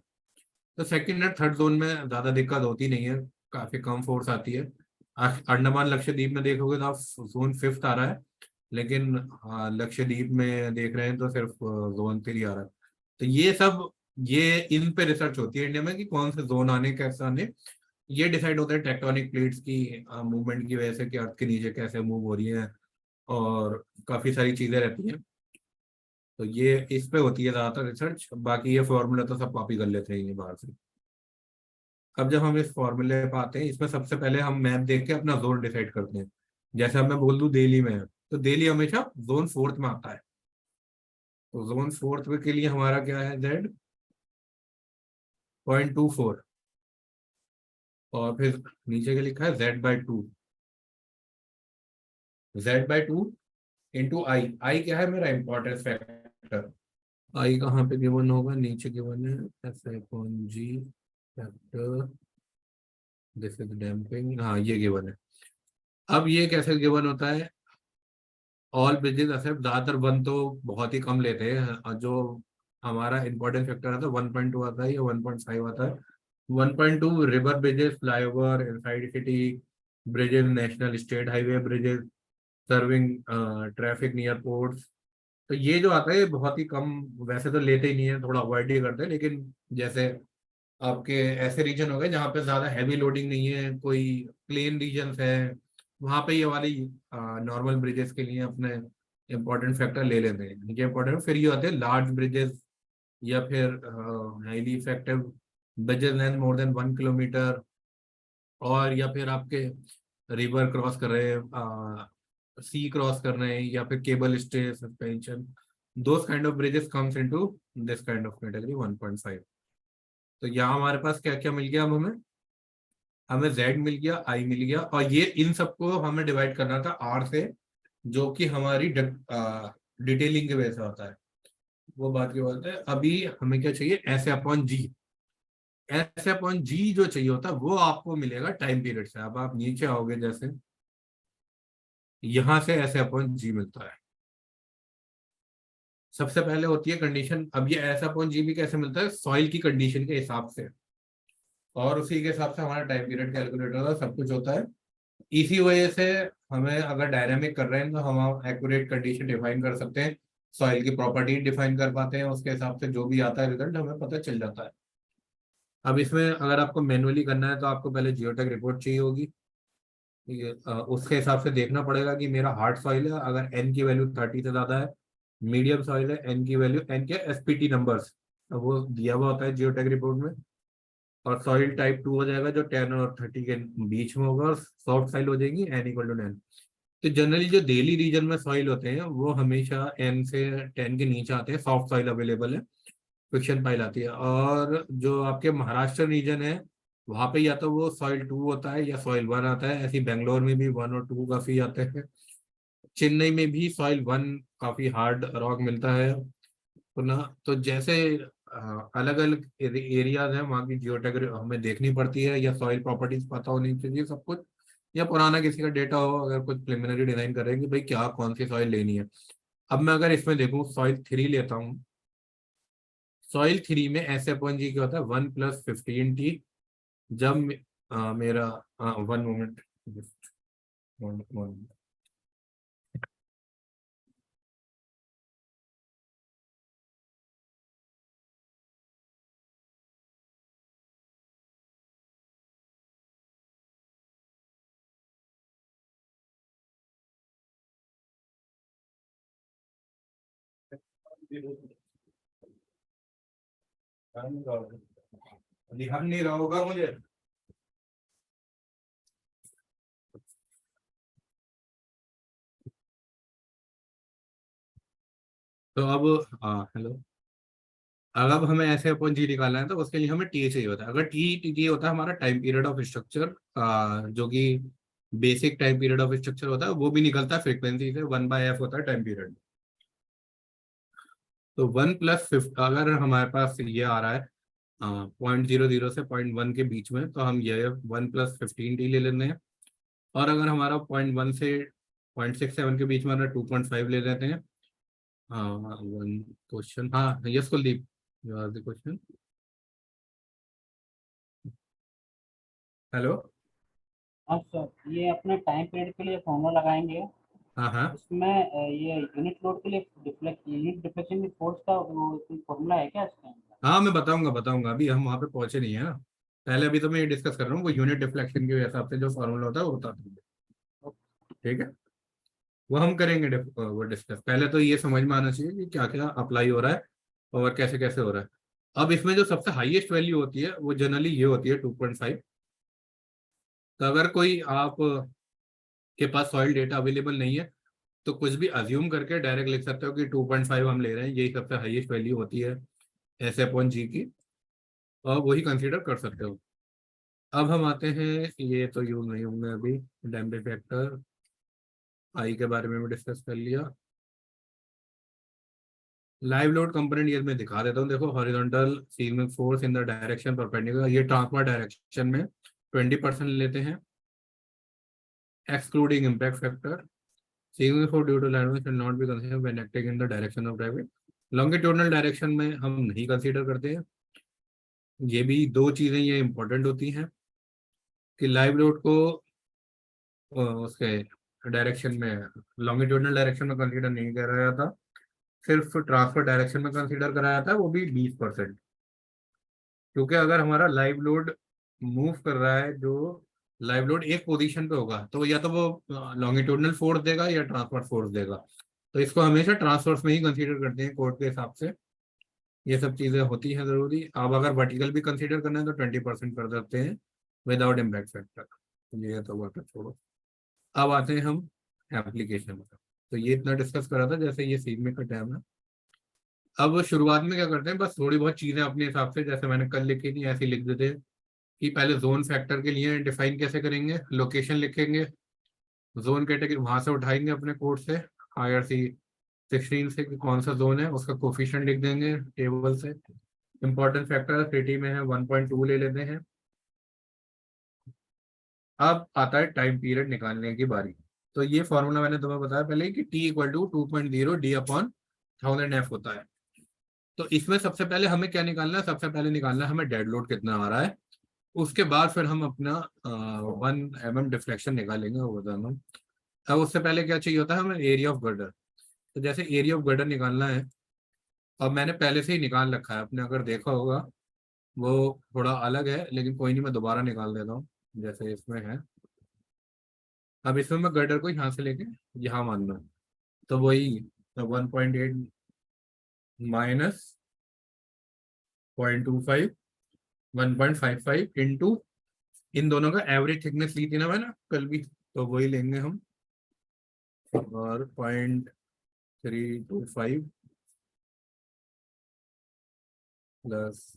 तो सेकंड और थर्ड जोन में ज्यादा दिक्कत होती नहीं है, काफी कम फोर्स आती है। अंडमान लक्षद्वीप में देखोगे तो आप जोन फिफ्थ आ रहा है, लेकिन लक्षद्वीप में देख रहे हैं तो सिर्फ जोन 3 आ रहा है। तो ये सब, ये इन पे रिसर्च होती है इंडिया में कि कौन से जोन आने कैसे आने। ये डिसाइड होता है टेक्टोनिक प्लेट्स की मूवमेंट की वजह से, कि अर्थ के नीचे कैसे मूव हो रही है, और काफी सारी चीजें रहती हैं। तो ये इस पे होती है ज्यादातर रिसर्च, बाकी ये फॉर्मूला तो सब कॉपी कर लेते हैं ये बाहर से। अब जब हम इस फॉर्मूले पे आते हैं, इसमें सबसे पहले हम मैप देख के अपना जोन डिसाइड करते हैं। जैसे अब मैं बोल दूं दिल्ली में है, तो दिल्ली हमेशा जोन 4 में आता है। तो जोन 4 के लिए हमारा क्या है, Z 0.24, और फिर नीचे के लिखा है Z/2, Z/2 इंटू आई क्या है मेरा इंपॉर्टेंस फैक्टर। आई कहाँ पे गिवन होगा, नीचे गिवन है, S/G factor, this is damping, हाँ ये गिवन है। अब ये कैसे गिवन होता है, ऑल ब्रिजेस एक्सेप्ट, ज्यादातर वन तो बहुत ही कम लेते हैं, और जो हमारा इंपॉर्टेंट फैक्टर आता है 1.2 आता है या 1.5 आता है। 1.2 river bridges, flyover, inside city bridges, national state highway bridges, serving traffic near ports. तो ये जो आता है ये बहुत ही कम, वैसे तो लेते ही नहीं है, थोड़ा अवॉइड ही करते हैं, लेकिन जैसे आपके ऐसे रीजन हो गए जहाँ पे ज्यादा हैवी लोडिंग नहीं है, कोई प्लेन रीजन है, वहां पे ये वाली नॉर्मल ब्रिजेस के लिए अपने इंपॉर्टेंट फैक्टर ले लेते हैं। ये इंपॉर्टेंट, फिर ये होते हैं लार्ज ब्रिजेस, या फिर highly effective bridges length more than 1 kilometre, और या फिर आपके रिवर क्रॉस कर रहे हैं, सी क्रॉस कर रहे हैं, या फिर cable stay suspension, those kind of bridges comes into this kind of category 1.5। तो यहाँ हमारे पास क्या क्या मिल गया, अब हमें हमें Z मिल गया, I मिल गया, और ये इन सबको हमें डिवाइड करना था R से, जो कि हमारी डिटेलिंग के वजह से होता है। वो बात की बात है। अभी हमें क्या चाहिए, S/G। S/G जो चाहिए होता है वो आपको मिलेगा टाइम पीरियड से। अब आप नीचे आओगे, जैसे यहां से S/G मिलता है। सबसे पहले होती है कंडीशन। अब ये S/G भी कैसे मिलता है, सॉइल की कंडीशन के हिसाब से, और उसी के हिसाब से हमारा टाइम पीरियड कैलकुलेट होता है, सब कुछ होता है। इसी वजह से हमें अगर डायनामिक कर रहे हैं तो हम एक्यूरेट कंडीशन डिफाइन कर सकते हैं, सॉइल की प्रॉपर्टी डिफाइन कर पाते हैं, उसके हिसाब से जो भी आता है रिजल्ट हमें पता चल जाता है। अब इसमें अगर आपको मैनुअली करना है तो आपको पहले जियोटेक रिपोर्ट चाहिए होगी। ठीक है, उसके हिसाब से देखना पड़ेगा कि मेरा हार्ड सॉइल है, अगर एन की वैल्यू 30 से ज्यादा है, मीडियम सॉइल है, एन की वैल्यू, एन के SPT नंबर्स वो दिया हुआ होता है जियोटेक रिपोर्ट में, और सॉइल टाइप 2 हो जाएगा जो 10 और 30 के बीच में होगा, और सॉफ्ट सॉइल हो जाएगी N = 9। तो जनरली जो दिल्ली रीजन में सॉइल होते हैं वो हमेशा N से 10 के नीचे आते हैं, सॉफ्ट सॉइल अवेलेबल है, फिक्शन पाइल आती है। और जो आपके महाराष्ट्र रीजन है वहां पे या तो वो सॉइल 2 होता है या सॉइल 1 आता है। ऐसी बेंगलोर में भी 1 और 2 काफी आते हैं। चेन्नई में भी सॉइल 1 काफी हार्ड रॉक मिलता है पुनः। तो जैसे अलग अलग एरियाज हैं, वहाँ की जियोटेक हमें देखनी पड़ती है, या सॉइल प्रॉपर्टीज पता होनी चाहिए सब कुछ, या पुराना किसी का डेटा हो, अगर कुछ प्रिलिमिनरी डिजाइन करेंगे भाई क्या कौन सी सॉइल लेनी है। अब मैं अगर इसमें देखूँ सॉइल 3 लेता हूँ, सॉइल 3 में S/G क्या होता है 1+15T। जब मेरा 1 मोमेंट, ध्यान नहीं रहा होगा मुझे। तो अब हेलो, अगर हमें S/G निकालना है तो उसके लिए हमें T चाहिए होता है। अगर टी होता है हमारा टाइम पीरियड ऑफ स्ट्रक्चर, जो कि basic time period of structure होता है, वो भी निकलता है फ्रीक्वेंसी से, 1/f होता है टाइम पीरियड। तो 1+50 अगर हमारे पास ये आ रहा है 0.00 से 0.1 के बीच में, तो हम ये 1+15T ले लेते हैं। और अगर हमारा 0.1 से 0.67 के बीच में 2.5 ले लेते हैं। हाँ, वन क्वेश्चन, हाँ yes Kuldeep, you are the question. Hello. हाँ सर, ये अपने टाइम पीरियड के लिए फॉर्मूला लगाएंगे। हाँ हाँ इसमें ये यूनिट लोड के लिए यूनिट डिफ्लेक्शन की फोर्स का वो फॉर्मूला है क्या इसके अंदर? हाँ, मैं बताऊंगा, अभी हम वहाँ पे पहुंचे नहीं है ना। पहले अभी तो मैं ये डिस्कस कर रहा हूँ, वो यूनिट डिफ्लेक्शन के हिसाब से जो फॉर्मूला होता है वो बता दूंगा। ठीक है, वो हम करेंगे वो डिस्कस। पहले तो ये समझ में आना चाहिए कि क्या क्या अप्लाई हो रहा है और कैसे कैसे हो रहा है। अब इसमें जो सबसे हाईएस्ट वैल्यू होती है वो जनरली ये होती है 2.5। तो अगर कोई आप के पास सॉइल डेटा अवेलेबल नहीं है तो कुछ भी अज्यूम करके डायरेक्ट लिख सकते हो कि 2.5 हम ले रहे हैं, यही सबसे हाईएस्ट वैल्यू होती है S/G की, और वही कंसीडर कर सकते हो। अब हम आते हैं, ये तो यूज नहीं होंगे अभी, डैम्पे फैक्टर आई के बारे में भी डिस्कस कर लिया। लाइव लोड कंपोनेंट ये मैं दिखा देता हूँ। देखो, horizontal ceiling force in the direction perpendicular, ये ट्रांसफर डायरेक्शन में 20% लेते हैं, excluding impact factor. Ceiling force due to line should not be considered when acting in the direction of gravity. Longitudinal direction में हम नहीं कंसीडर करते हैं। ये भी दो चीजें ये इंपॉर्टेंट होती हैं कि लाइव लोड को उसके डायरेक्शन में, लॉन्गिट्यूडनल डायरेक्शन में कंसीडर नहीं कराया जाता, सिर्फ ट्रांसफर डायरेक्शन में कंसीडर कराया जाता है, वो भी 20%। क्योंकि अगर हमारा लाइव लोड मूव कर रहा है, जो लाइव लोड एक पोजीशन पे होगा, तो या तो वो लॉन्गिट्यूडनल फोर्स देगा या ट्रांसफर फोर्स देगा। तो इसको हमेशा ट्रांसफर्स में ही कंसीडर करते हैं कोड के हिसाब से। ये सब चीजें होती हैं जरूरी। अब अगर वर्टिकल भी कंसीडर करना है तो 20% कर देते हैं विदाउट इम्पैक्ट फैक्टर। ये तो वर्क छोड़ो। अब आते हैं हम एप्लीकेशन में। तो ये इतना डिस्कस करा था, जैसे ये सीखने का टाइम है। अब शुरुआत में क्या करते हैं, बस थोड़ी बहुत चीजें अपने हिसाब से, जैसे मैंने कल लिखी थी ऐसी लिख देते हैं कि पहले जोन फैक्टर के लिए डिफाइन कैसे करेंगे, लोकेशन लिखेंगे, जोन कैटेगरी वहां से उठाएंगे अपने कोड से, IRC 16 से कि कौन सा जोन है, उसका कोफिशिएंट लिख देंगे टेबल से। इंपॉर्टेंट फैक्टर सिटी में है 1.2 ले लेते हैं। अब आता है टाइम पीरियड निकालने की बारी। तो ये फॉर्मूला मैंने तुम्हें बताया पहले कि T = 2.0 D/1000F होता है। तो इसमें सबसे पहले हमें क्या निकालना है, सबसे पहले निकालना है हमें डेड लोड कितना आ रहा है। उसके बाद फिर हम अपना 1 mm डिफ्लेक्शन निकालेंगे ओवर द mm। अब उससे पहले क्या चाहिए होता है हमें, एरिया ऑफ गर्डर। तो जैसे एरिया ऑफ गर्डर निकालना है, अब मैंने पहले से ही निकाल रखा है, आपने अगर देखा होगा वो थोड़ा अलग है, लेकिन कोई नहीं, मैं दोबारा निकाल देता हूँ जैसे इसमें है। अब इसमें मैं गर्डर को यहाँ से लेके यहाँ मान लूँ, तो वही 1.8 माइनस 0.25 1.55 इंटू इन दोनों का एवरेज थिकनेस ली थी ना मैंने कल भी, तो वही लेंगे हम, और 0.325 प्लस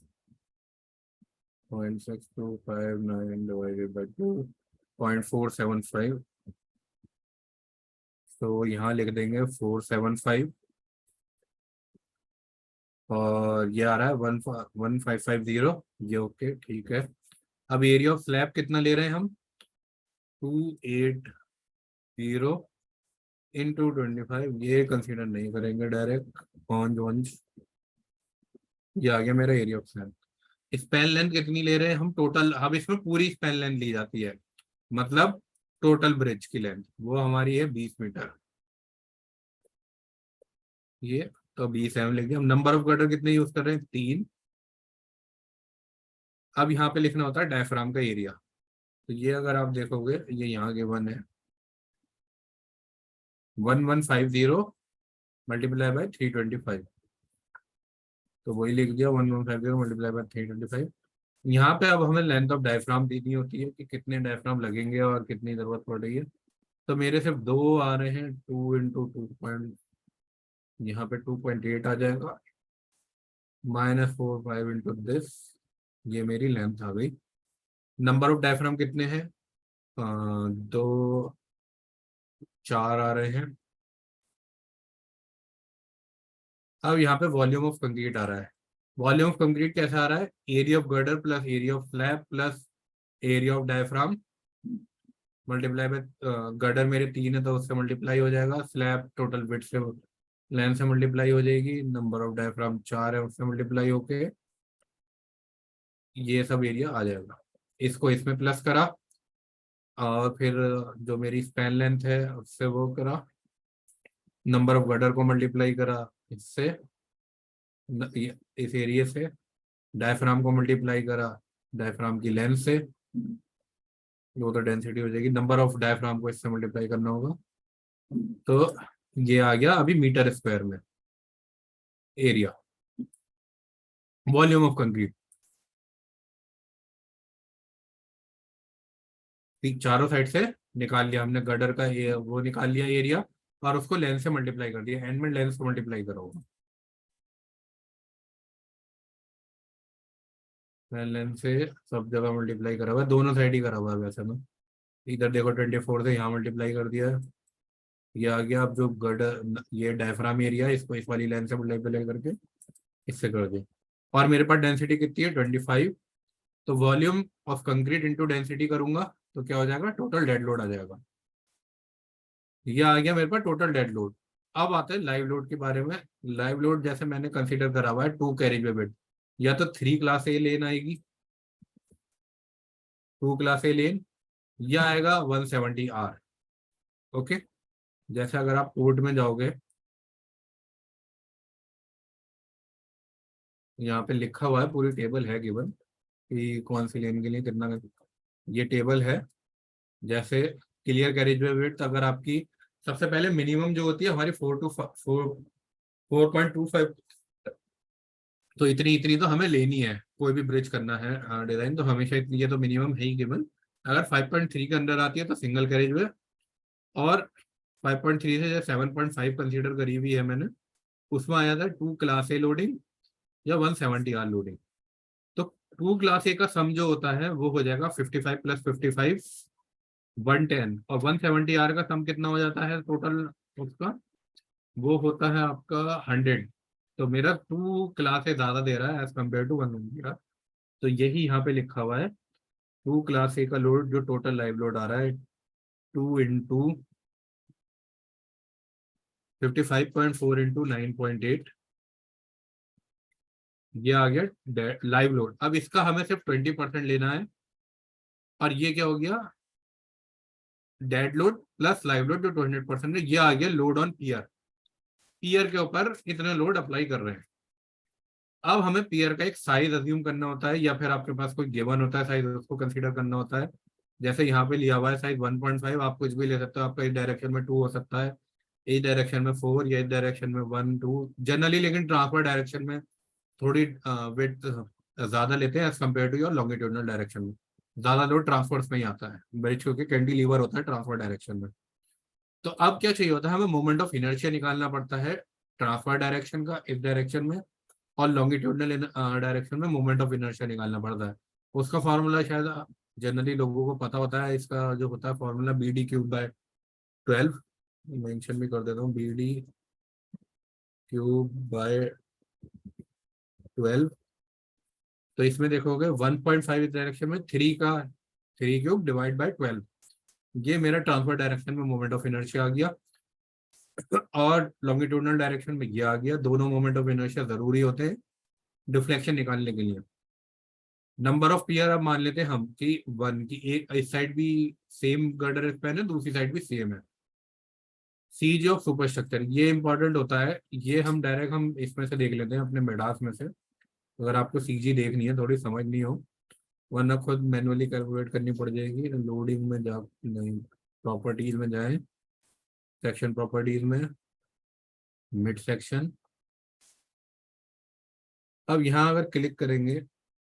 0.6259 डिवाइडेड बाई 2 0.475। तो यहाँ लिख देंगे 475, और ये आ रहा है 1550। ये ओके ठीक है। अब एरिया ऑफ स्लैब कितना ले रहे हैं हम, 280 इंटू 25, ये कंसीडर नहीं करेंगे डायरेक्ट ऑन जोन। ये आ गया मेरा area of slab. Span length कितनी ले रहे हैं हम टोटल, अब इसमें पूरी स्पैन लेंथ ली जाती है, मतलब टोटल ब्रिज की लेंथ वो हमारी है 20 मीटर। ये तो 20 mm लिख दिया। हम नंबर ऑफ गर्डर कितने यूज कर रहे हैं, 3। अब यहाँ पे लिखना होता है डायफ्राम का एरिया। तो ये अगर आप देखोगे, ये यहाँ के 1 है, 1150 मल्टीप्लाई बाई 325। तो वही लिख दिया 1150 मल्टीप्लाई बाई 325। यहाँ पे अब हमें लेंथ ऑफ डायफ्राम देनी होती है कि कितने डायफ्राम लगेंगे और कितनी जरूरत पड़ रही है। तो मेरे सिर्फ 2 आ रहे हैं, 2 इंटू 2 यहाँ पे 2.8 आ जाएगा, -45 इंटू दिस, ये मेरी लेंथ आ गई। नंबर ऑफ डायफ्राम कितने हैं, 2 4 आ रहे हैं। अब यहाँ पे वॉल्यूम ऑफ कंक्रीट आ रहा है। वॉल्यूम ऑफ कंक्रीट कैसे आ रहा है, area of girder plus area of slab plus area of diaphragm multiply by, girder मेरे 3 है तो उससे मल्टीप्लाई हो जाएगा, स्लैब टोटल विड्थ से लेंथ से मल्टीप्लाई हो जाएगी, नंबर ऑफ डायफ्राम 4 है उससे मल्टीप्लाई होके ये सब एरिया आ जाएगा। इसको इसमें प्लस करा, और फिर जो मेरी स्पैन लेंथ है उससे वो करा, नंबर ऑफ गर्डर को मल्टीप्लाई करा इससे, इस एरिया से, डायफ्राम को मल्टीप्लाई करा डायफ्राम की लेंथ से, वो तो डेंसिटी हो जाएगी, नंबर ऑफ डायफ्राम को इससे मल्टीप्लाई करना होगा। तो ये आ गया अभी मीटर स्क्वायर में एरिया। वॉल्यूम ऑफ कंक्रीट, चारों साइड से निकाल लिया हमने गडर का, ये वो निकाल लिया एरिया, और उसको लेंथ से मल्टीप्लाई कर दिया, एंड में लेंथ को मल्टीप्लाई करोगे, मैं लेंथ से सब जगह मल्टीप्लाई करा हुआ है, दोनों साइड ही करा हुआ है वैसे में। इधर देखो 24 से यहाँ मल्टीप्लाई कर दिया, ये आ गया। अब जो गडर, ये डायफ्राम एरिया, इसको इस वाली लेंथ से मल्टीप्लाई करके इससे कर दिया, और मेरे पास डेंसिटी कितनी है 25। तो volume of concrete into density करूंगा तो क्या हो जाएगा, टोटल डेड लोड आ जाएगा। ये आ गया मेरे पास टोटल डेड लोड। अब आते हैं लाइव लोड के बारे में। लाइव लोड जैसे मैंने कंसीडर करा हुआ है 2 कैरेज वे बेड, या तो 3 क्लास ए लेन आएगी, 2 क्लास ए लेन, या आएगा 170 आर। ओके, जैसे अगर आप कोर्ट में जाओगे, यहाँ पे लिखा हुआ है, पूरी टेबल है गिवन कि कौन सी लेन के लिए कितना, ये टेबल है। जैसे क्लियर कैरेज वे विड्थ, अगर आपकी सबसे पहले मिनिमम जो होती है हमारी 4.25, तो इतनी इतनी तो हमें लेनी है, कोई भी ब्रिज करना है डिजाइन, तो हमेशा इतनी, ये तो मिनिमम है ही गिवन। अगर 5.3 के अंदर आती है तो सिंगल कैरेज वे, और 5.3 से जो 7.5 कंसीडर करी हुई है मैंने, उसमें आया था 2 क्लास ए लोडिंग या 170 आर लोडिंग। तो 2 क्लास ए का सम जो होता है वो हो जाएगा 55 + 55 110, और 170 आर का सम कितना हो जाता है टोटल उसका, वो होता है आपका 100। तो मेरा 2 क्लास ए ज्यादा दे रहा है एज कम्पेयर टू 170 का। तो यही यहाँ पे लिखा हुआ है, 2 क्लास ए का लोड जो टोटल लाइव लोड आ रहा है 2 इंटू 55.4 इंटू 9.8, ये आ गया लाइव लोड। अब इसका हमें सिर्फ 20% लेना है, और ये क्या हो गया, dead load plus live load जो 200% है, ये आ गया लोड ऑन पियर। पियर के ऊपर इतना लोड अप्लाई कर रहे हैं। अब हमें पियर का एक साइज अज्यूम करना होता है, या फिर आपके पास कोई गिवन होता है साइज, उसको कंसीडर करना होता है। जैसे यहाँ पे लिया हुआ है साइज 1.5, आप कुछ भी ले सकते हो, आपका इस डायरेक्शन में 2 हो सकता है, इस डायरेक्शन में 4, या इस डायरेक्शन में 1 2 जनरली, लेकिन ट्रांसफर डायरेक्शन में थोड़ी विड्थ ज्यादा लेते हैं as compare to your longitudinal direction में। ज्यादा लोड ट्रांसफर्स में ही आता है ब्रिज, क्योंकि कैंटिलीवर होता है ट्रांसफर डायरेक्शन में। तो अब क्या चाहिए होता है, हमें मोमेंट ऑफ इनर्शिया निकालना पड़ता है ट्रांसफर डायरेक्शन का इस डायरेक्शन में, और लॉन्गिट्यूडनल डायरेक्शन में मोमेंट ऑफ इनर्शिया निकालना पड़ता है। उसका फार्मूला शायद जनरली लोगों को पता होता है, इसका जो होता है फार्मूला BD3/12, मेंशन भी कर देता हूँ, BD3/12। तो इसमें देखोगे 1.5 इस डायरेक्शन में 3 का 3³ डिवाइड बाय 12, ये मेरा ट्रांसफर डायरेक्शन में मोमेंट ऑफ इनर्शिया आ गया, और लॉन्गिट्यूडनल डायरेक्शन में ये आ गया। दोनों मोमेंट ऑफ इनर्शिया जरूरी होते हैं डिफ्लेक्शन निकालने के लिए। नंबर ऑफ पियर अब मान लेते हैं हम कि 1, की एक इस साइड भी सेम गर्डर स्पैन है, दूसरी साइड भी सेम है। सीज ऑफ सुपर स्ट्रक्चर, ये इंपॉर्टेंट होता है, ये हम डायरेक्ट हम इसमें से देख लेते हैं अपने मेडास में से, अगर आपको सीजी देखनी है, थोड़ी समझनी हो, वरना खुद मैनुअली कैलकुलेट करनी पड़ जाएगी। लोडिंग में जा, नहीं, प्रॉपर्टीज में जाएं, सेक्शन प्रॉपर्टीज में, मिड सेक्शन। अब यहाँ अगर क्लिक करेंगे,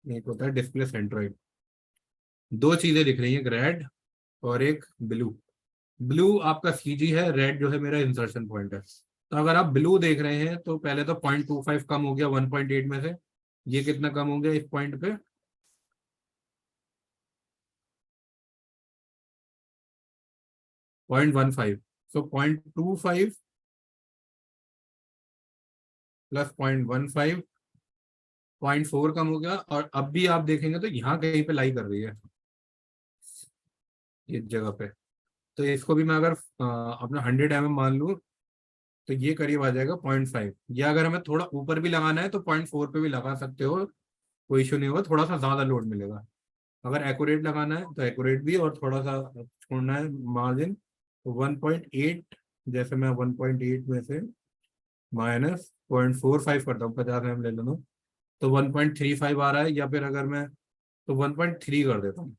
एक होता है डिस्प्ले सेंट्रोइड, 2 चीजें दिख रही हैं, एक रेड और एक ब्लू। ब्लू आपका सीजी है, रेड जो है मेरा इंसर्शन पॉइंट है। तो अगर आप ब्लू देख रहे हैं तो पहले तो 0.25 कम हो गया 1.8 में से, ये कितना कम हो गया इस पॉइंट पे, 0.15। सो 0.25 प्लस 0.15, 0.4 कम हो गया। और अब भी आप देखेंगे तो यहाँ कहीं पे लाई कर रही है इस जगह पे, तो इसको भी मैं अगर अपना 100 mm मान लूँ तो ये करीब आ जाएगा 0.5। या अगर हमें थोड़ा ऊपर भी लगाना है तो 0.4 पे भी लगा सकते हो, कोई इशू नहीं होगा, थोड़ा सा ज्यादा लोड मिलेगा। अगर एक्यूरेट लगाना है तो एक्यूरेट भी, और थोड़ा सा छोड़ना है मार्जिन, तो 1.8, जैसे मैं 1.8 में से माइनस 0.45 करता हूँ, 50 mm ले लेता हूँ, तो 1.35 आ रहा है, या फिर अगर मैं तो 1.3 कर देता हूँ।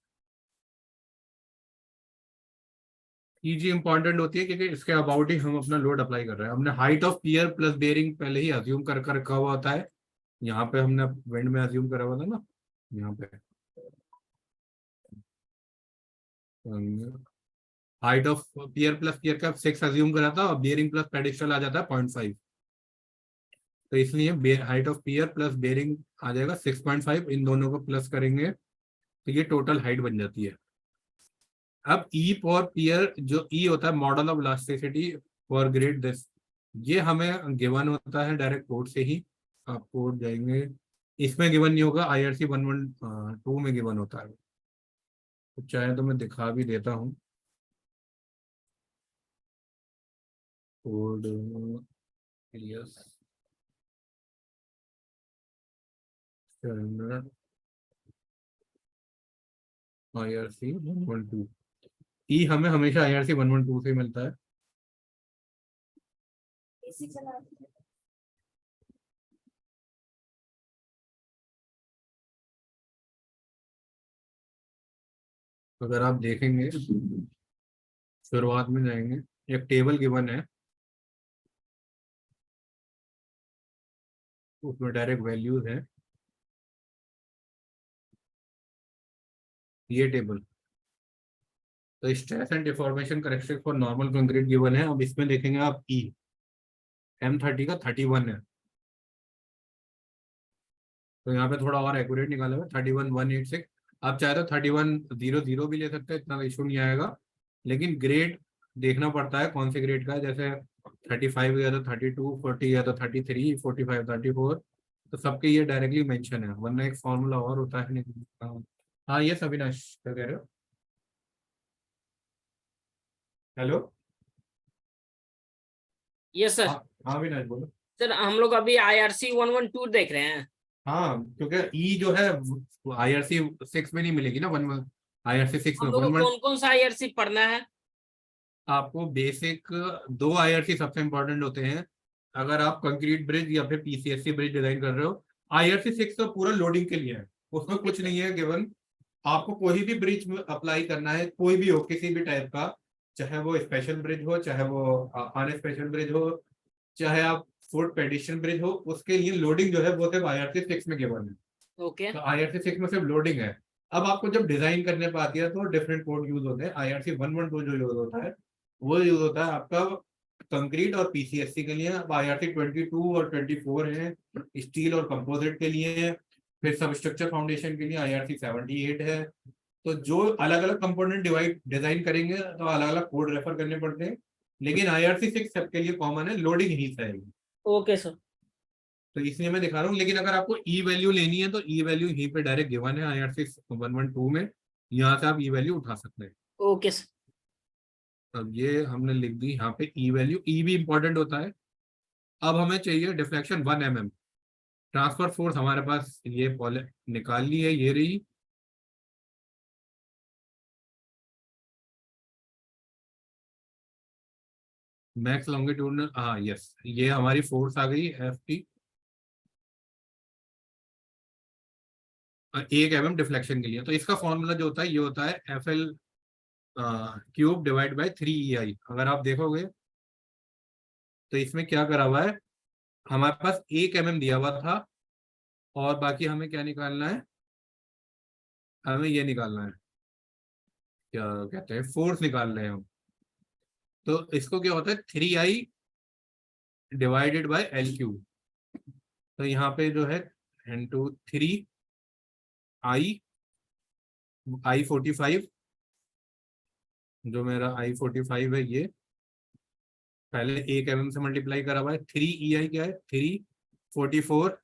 ईजी इंपॉर्टेंट होती है क्योंकि इसके अबाउट ही हम अपना लोड अप्लाई कर रहे हैं। हमने height of pier plus bearing पहले ही अज्यूम कर रखा हुआ होता है, यहाँ पे हमने विंड में अज्यूम करा हुआ था ना, यहाँ पे हाइट ऑफ पियर प्लस पियर का 6 अज्यूम करा था और बियरिंग प्लस पेडिस्टल आ जाता है 0.5। तो इसलिए height of pier plus bearing आ जाएगा 6.5, इन दोनों को प्लस करेंगे तो ये टोटल हाइट बन जाती है। अब ई फॉर पियर, जो ई होता है model of elasticity for grade this, ये हमें गिवन होता है डायरेक्ट कोड से ही। आप कोड जाएंगे, इसमें गिवन नहीं होगा, IRC 112 में गिवन होता है। तो चाहे तो मैं दिखा भी देता हूँ कोड। यस, स्टैंडर्ड IRC 112, ई हमें हमेशा IRC 112 से मिलता है। अगर आप देखेंगे शुरुआत में जाएंगे, एक टेबल गिवन है, उसमें डायरेक्ट वैल्यूज है, ये टेबल। तो stress and deformation correction for normal concrete given है। अब इसमें देखेंगे आप ई M30 का 31 है, तो यहाँ पे थोड़ा और एक्यूरेट निकाला हुआ है 31,186। आप चाहे तो 31,00 भी ले सकते हैं, इतना इशू नहीं आएगा। लेकिन ग्रेड देखना पड़ता है कौन से ग्रेड का है, जैसे 35 या तो 32, 40 या तो 33, 45, 34, तो सबके ये डायरेक्टली मेंशन है, वरना एक फॉर्मूला और होता है। हाँ ये अविनाश क्या कह रहे हो? हेलो। Yes sir. हाँ हाँ अविनाश बोलो। सर हम लोग अभी IRC 112 देख रहे हैं। हाँ क्योंकि ई जो है IRC 6 में नहीं मिलेगी ना, IRC 6 में हम लोग को 112। कौन कौन सा IRC पढ़ना है? आपको बेसिक 2 IRC सबसे इंपॉर्टेंट होते हैं अगर आप कंक्रीट ब्रिज या फिर PCSC ब्रिज डिजाइन कर रहे हो। IRC 6 तो पूरा लोडिंग के लिए है, उसमें कुछ नहीं है गिवन। आपको कोई भी ब्रिज में अप्लाई करना है, कोई भी हो किसी भी टाइप का, चाहे वो स्पेशल ब्रिज हो, चाहे वो अन स्पेशल ब्रिज हो, चाहे आप फुट पेडिशन ब्रिज हो, उसके लिए लोडिंग जो है वो सिर्फ IRC 6 में गिवन है। ओके। तो IRC 6 में सिर्फ लोडिंग है। अब आपको जब डिजाइन करने पर आती है तो डिफरेंट कोड यूज होते हैं। IRC 112 जो यूज होता है वो यूज होता है आपका कंक्रीट और PCSC के लिए। अब IRC 22 और 24 है स्टील और कंपोजिट के लिए है। फिर सब स्ट्रक्चर फाउंडेशन के लिए IRC 78 है। तो जो अलग अलग कंपोनेंट डिजाइन करेंगे तो अलग अलग कोड रेफर करने पड़ते हैं, लेकिन IRC 6 सबके लिए कॉमन है, लोडिंग ही रहेगी। Okay sir. तो इसलिए मैं दिखा रहा हूँ। लेकिन अगर आपको ई वैल्यू लेनी है तो ई वैल्यू यहीं पे डायरेक्ट गिवन है IRC 112 में, यहाँ से आप ई वैल्यू उठा सकते हैं। Okay sir. अब ये हमने लिख दी यहाँ पे ई वैल्यू, ई भी इंपॉर्टेंट होता है। अब हमें चाहिए डिफ्लेक्शन 1 mm। ट्रांसफर फोर्स हमारे पास ये निकाल ली है, ये रही। मैक्स लॉन्गिट्यूडनल, हाँ यस, ये हमारी फोर्स आ गई FT 1 mm डिफ्लेक्शन के लिए। तो इसका फॉर्मूला जो होता है ये होता है FL cube divide by 3EI। अगर आप देखोगे तो इसमें क्या करा हुआ है, हमारे पास 1 mm दिया हुआ था और बाकी हमें क्या निकालना है, हमें ये निकालना है, क्या कहते हैं, फोर्स निकाल रहे हैं हम। तो इसको क्या होता है 3I divided by L cube. तो यहाँ पे जो है 3I I45, जो मेरा I45 है ये पहले 1 mm से मल्टीप्लाई करा हुआ है। 3EI क्या है 344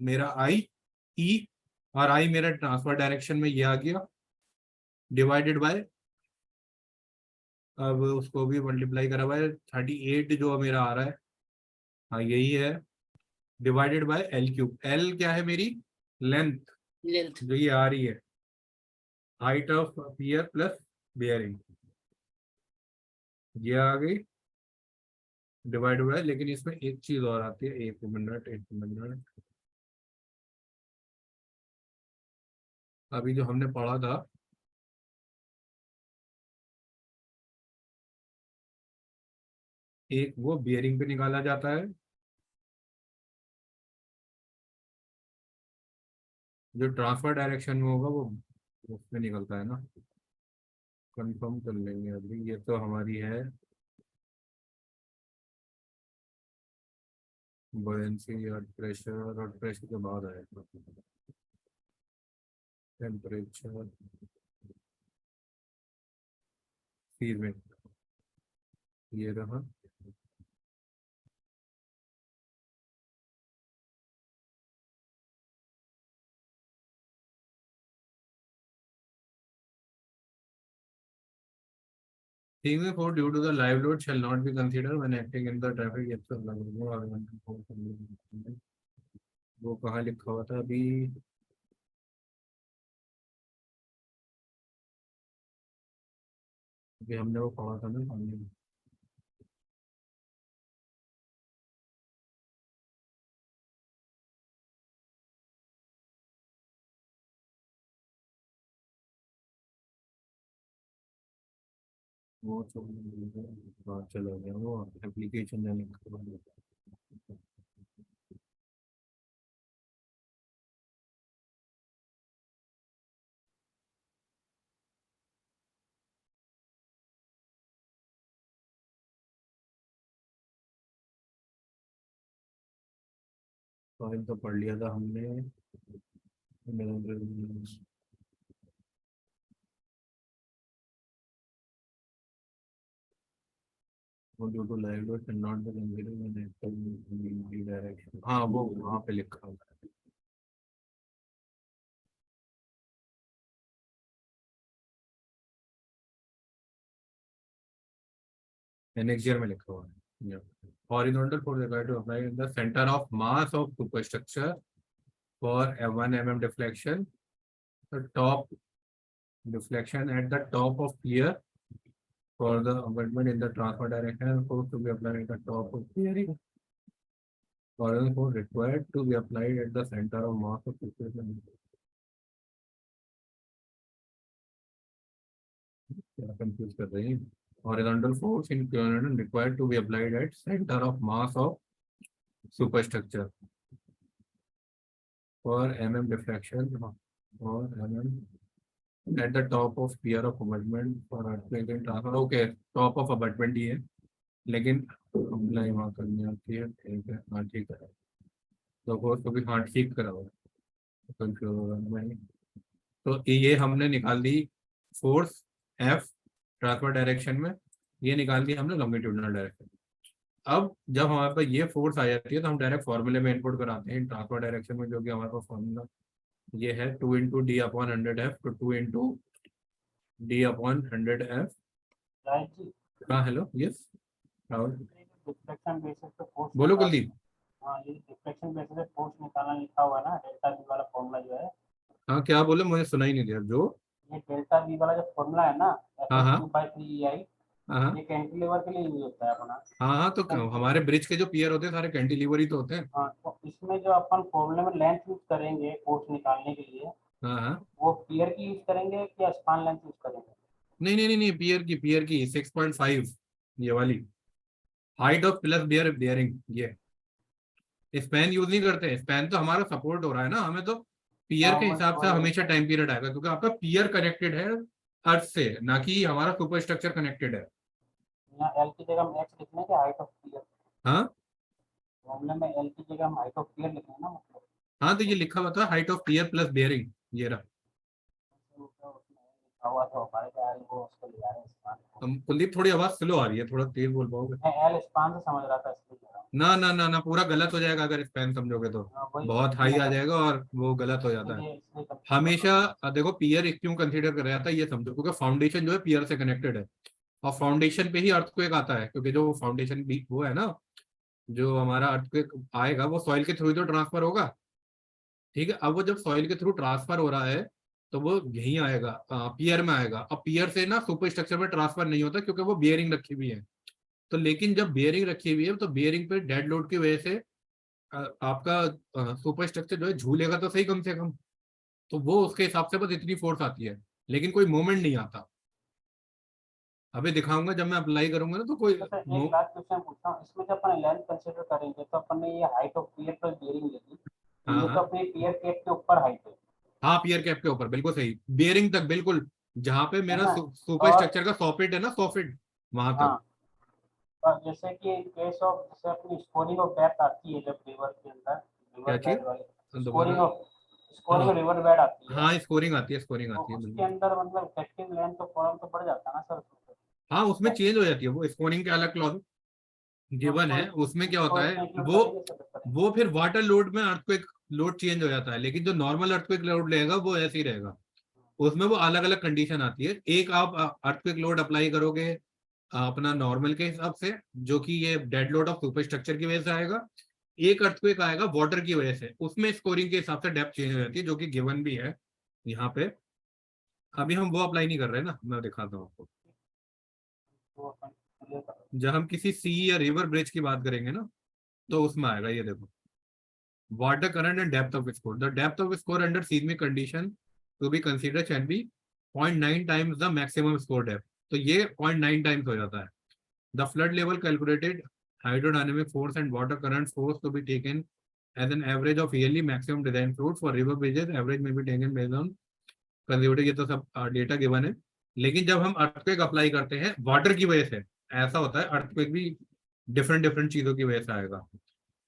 मेरा IE, और I मेरा ट्रांसफर डायरेक्शन में ये आ गया, डिवाइडेड बाय, अब उसको भी मल्टीप्लाई करा हुआ है 38 जो मेरा आ रहा है, हाँ यही है, divided by L cube. L क्या है मेरी लेंथ, लेंथ। जो ये आ रही है height of pier plus bearing, ये आ गई डिवाइड बाय। लेकिन इसमें एक चीज और आती है, एक मिनट, अभी जो हमने पढ़ा था एक वो बियरिंग पे निकाला जाता है जो ट्रांसफर डायरेक्शन में होगा वो उसमें निकलता है ना। कंफर्म कर लेंगे अभी। ये तो हमारी है बुओयेंसी और प्रेशर के बाद आएगा टेम्परेचर फीडबैक। ये रहा। Being a port due to the live load shall not be considered when acting in the traffic exception law। वो कहाँ लिखा हुआ था अभी? अभी हमने वो पढ़ा था ना सामने। वो तो बात चला गया वो एप्लीकेशन में लिखा हुआ है। फाइल तो पढ़ लिया था हमने। Due to live load can not be considered when acting direction. हाँ वो वहाँ पे लिखा हुआ है। एनेक्सियर में लिखा हुआ है। Horizontal force required to apply in the center of mass of superstructure for a 1 mm deflection. The top deflection at the top of pier for the abutment in the transfer direction force to be applied at the top of piering. Horizontal force required to be applied at the center of mass of superstructure. क्या कंफ्यूज कर रही हैं? Horizontal force in Q required to be applied at center of mass of superstructure for mm deflection or mm at the top of pier of abutment for earthquake and transfer। Okay top of abutment ही है लेकिन अप्लाई वहाँ करनी आती है। ठीक है हाँ ठीक है। तो फोर्स को भी हाँ ठीक करा हुआ कंफ्यूज होगा नहीं। तो ये हमने निकाल the force F transfer direction में। ये निकाल दी हमने लॉन्गिट्यूडनल डायरेक्शन। अब जब हमारे पास ये फोर्स आ जाती है तो हम डायरेक्ट फॉर्मूले में इनपुट कराते हैं ट्रांसफर डायरेक्शन में, जो कि हमारे पास फॉर्मूला ये है 2 इंटू डी अपॉन 100F। तो 2 into d upon 100F। Right जी। हाँ hello yes Rahul deflection basis पे फोर्स बोलो कुलदीप। हाँ ये डिफ्लेक्शन बेसिस पे फोर्स निकालना लिखा हुआ है ना, डेल्टा वी वाला फॉर्मूला जो है। हाँ क्या बोले मुझे सुना ही नहीं दिया जो। ये डेल्टा वी वाला जो फॉर्मूला है ना, हाँ हाँ F2/3EI, हाँ ये कैंटिलीवर के लिए यूज होता है अपना। हाँ हाँ तो हमारे ब्रिज के जो पियर होते हैं सारे कैंटिलीवर ही तो होते हैं। हाँ तो इसमें जो अपन फॉर्मूले में लेंथ यूज करेंगे फोर्स निकालने के लिए, हाँ हाँ वो पियर की यूज करेंगे या स्पान लेंथ यूज करेंगे? नहीं नहीं नहीं नहीं पियर की 6.5 ये वाली हाइट ऑफ प्लस बियरिंग। ये स्पैन यूज नहीं करते। स्पैन तो हमारा सपोर्ट हो रहा है ना, हमें तो पियर के हिसाब से हमेशा टाइम पीरियड आएगा क्योंकि आपका पियर कनेक्टेड है अर्थ से, ना कि हमारा सुपर स्ट्रक्चर कनेक्टेड है। यहाँ एल की जगह हम एक्स लिखने के हाइट ऑफ पियर। हाँ फॉर्मूले में एल की जगह हम हाइट ऑफ पियर लिखें ना, मतलब हाँ तो ये लिखा हुआ था height of pier plus bearing ये रहा। लिखा हुआ तो हमारे क्या वो उसको ले आ रहे हैं स्पान को। कुलदीप थोड़ी आवाज स्लो आ रही है, थोड़ा तेज बोल पाओगे? मैं एल स्पान से समझ रहा था इसलिए कह रहा हूँ। ना ना ना ना पूरा गलत हो जाएगा अगर स्पैन समझोगे तो। वही बहुत हाई आ जाएगा और वो गलत हो जाता है इसलिए confuse हमेशा। देखो पियर क्यों कंसीडर कर रहा था ये समझो, क्योंकि फाउंडेशन जो है पियर से कनेक्टेड है और फाउंडेशन पे ही अर्थक्वेक आता है, क्योंकि जो फाउंडेशन भी वो है ना, जो हमारा अर्थक्वेक आएगा वो सॉइल के थ्रू ही तो ट्रांसफर होगा। ठीक है अब वो जब सॉइल के थ्रू ट्रांसफर हो रहा है तो वो यहीं आएगा पियर में आएगा। अब पियर से ना सुपर स्ट्रक्चर में ट्रांसफर नहीं होता क्योंकि वो बियरिंग रखी हुई है। तो लेकिन जब बियरिंग रखी हुई है तो बियरिंग पे डेड लोड की वजह से आपका सुपर स्ट्रक्चर जो है झूलेगा तो सही कम से कम। तो वो उसके हिसाब से बस इतनी फोर्स आती है लेकिन कोई मोमेंट नहीं आता। अभी दिखाऊंगा जब मैं अप्लाई करूंगा ना तो कोई एक लास्ट क्वेश्चन पूछता हूँ, इसमें जब अपन लेंथ कंसीडर करेंगे तो अपन ने ये height of pier plus bearing लेगी, हाँ ये तो हाँ अपने पियर केप के ऊपर हाइट है। हाँ पियर कैप के ऊपर, बिल्कुल सही, बियरिंग तक, बिल्कुल जहाँ पे मेरा ना? सुपर और स्ट्रक्चर का 100 फीट है ना, 100 फीट वहां तक। हाँ, और जैसे कि केस ऑफ जैसे अपनी स्कोरिंग ऑफ डेप्थ आती है जब रिवर के अंदर, क्या रिवर चीज? बेड वाली दोबारा। स्कोरिंग हाँ ऑफ रिवर बेड आती है, हाँ, स्कोरिंग आती है, स्कोरिंग तो आती है उसके बिल्कुल। अंदर मतलब इफेक्टिव लेंथ ऑफ कॉलम तो बढ़ जाता है ना सर उसमें? हाँ उसमें चेंज हो जाती है, वो स्कोरिंग के अलग क्लॉज तो गिवन है, उसमें क्या उसको होता है इसमें इंक्लूड वो करेंगे सर करेंगे? वो फिर वाटर लोड में अर्थक्वेक लोड चेंज हो जाता है, लेकिन जो नॉर्मल अर्थक्वेक लोड लेगा वो ऐसे ही रहेगा। उसमें वो अलग अलग कंडीशन आती है, एक आप अर्थक्वेक लोड अप्लाई करोगे अपना नॉर्मल के हिसाब से, जो कि ये dead load of super structure की वजह से आएगा। एक अर्थक्वेक आएगा वाटर की वजह से, उसमें स्कोरिंग के हिसाब से डेप्थ चेंज हो जाती है, जो कि गिवन भी है यहाँ पे। अभी हम वो अप्लाई नहीं कर रहे हैं ना, मैं दिखाता हूँ आपको। वो अपन clear कर रहे जब हम किसी सी या रिवर ब्रिज की बात करेंगे ना, तो उसमें आएगा ये देखो, water current and depth of score. The depth of score under seismic condition to be considered can be 0.9 times the maximum score depth. तो ये 0.9 times हो जाता है. The flood level calculated hydrodynamic force and water current force to be taken as an average of yearly maximum design float for river bridges. Average may be taken based on कंज्यूटिव, ये तो सब डेटा गिवन है। लेकिन जब हम अर्थक्वेक अप्लाई करते हैं वाटर की वजह से, ऐसा होता है अर्थक्वेक भी डिफरेंट डिफरेंट चीजों की वजह से आएगा।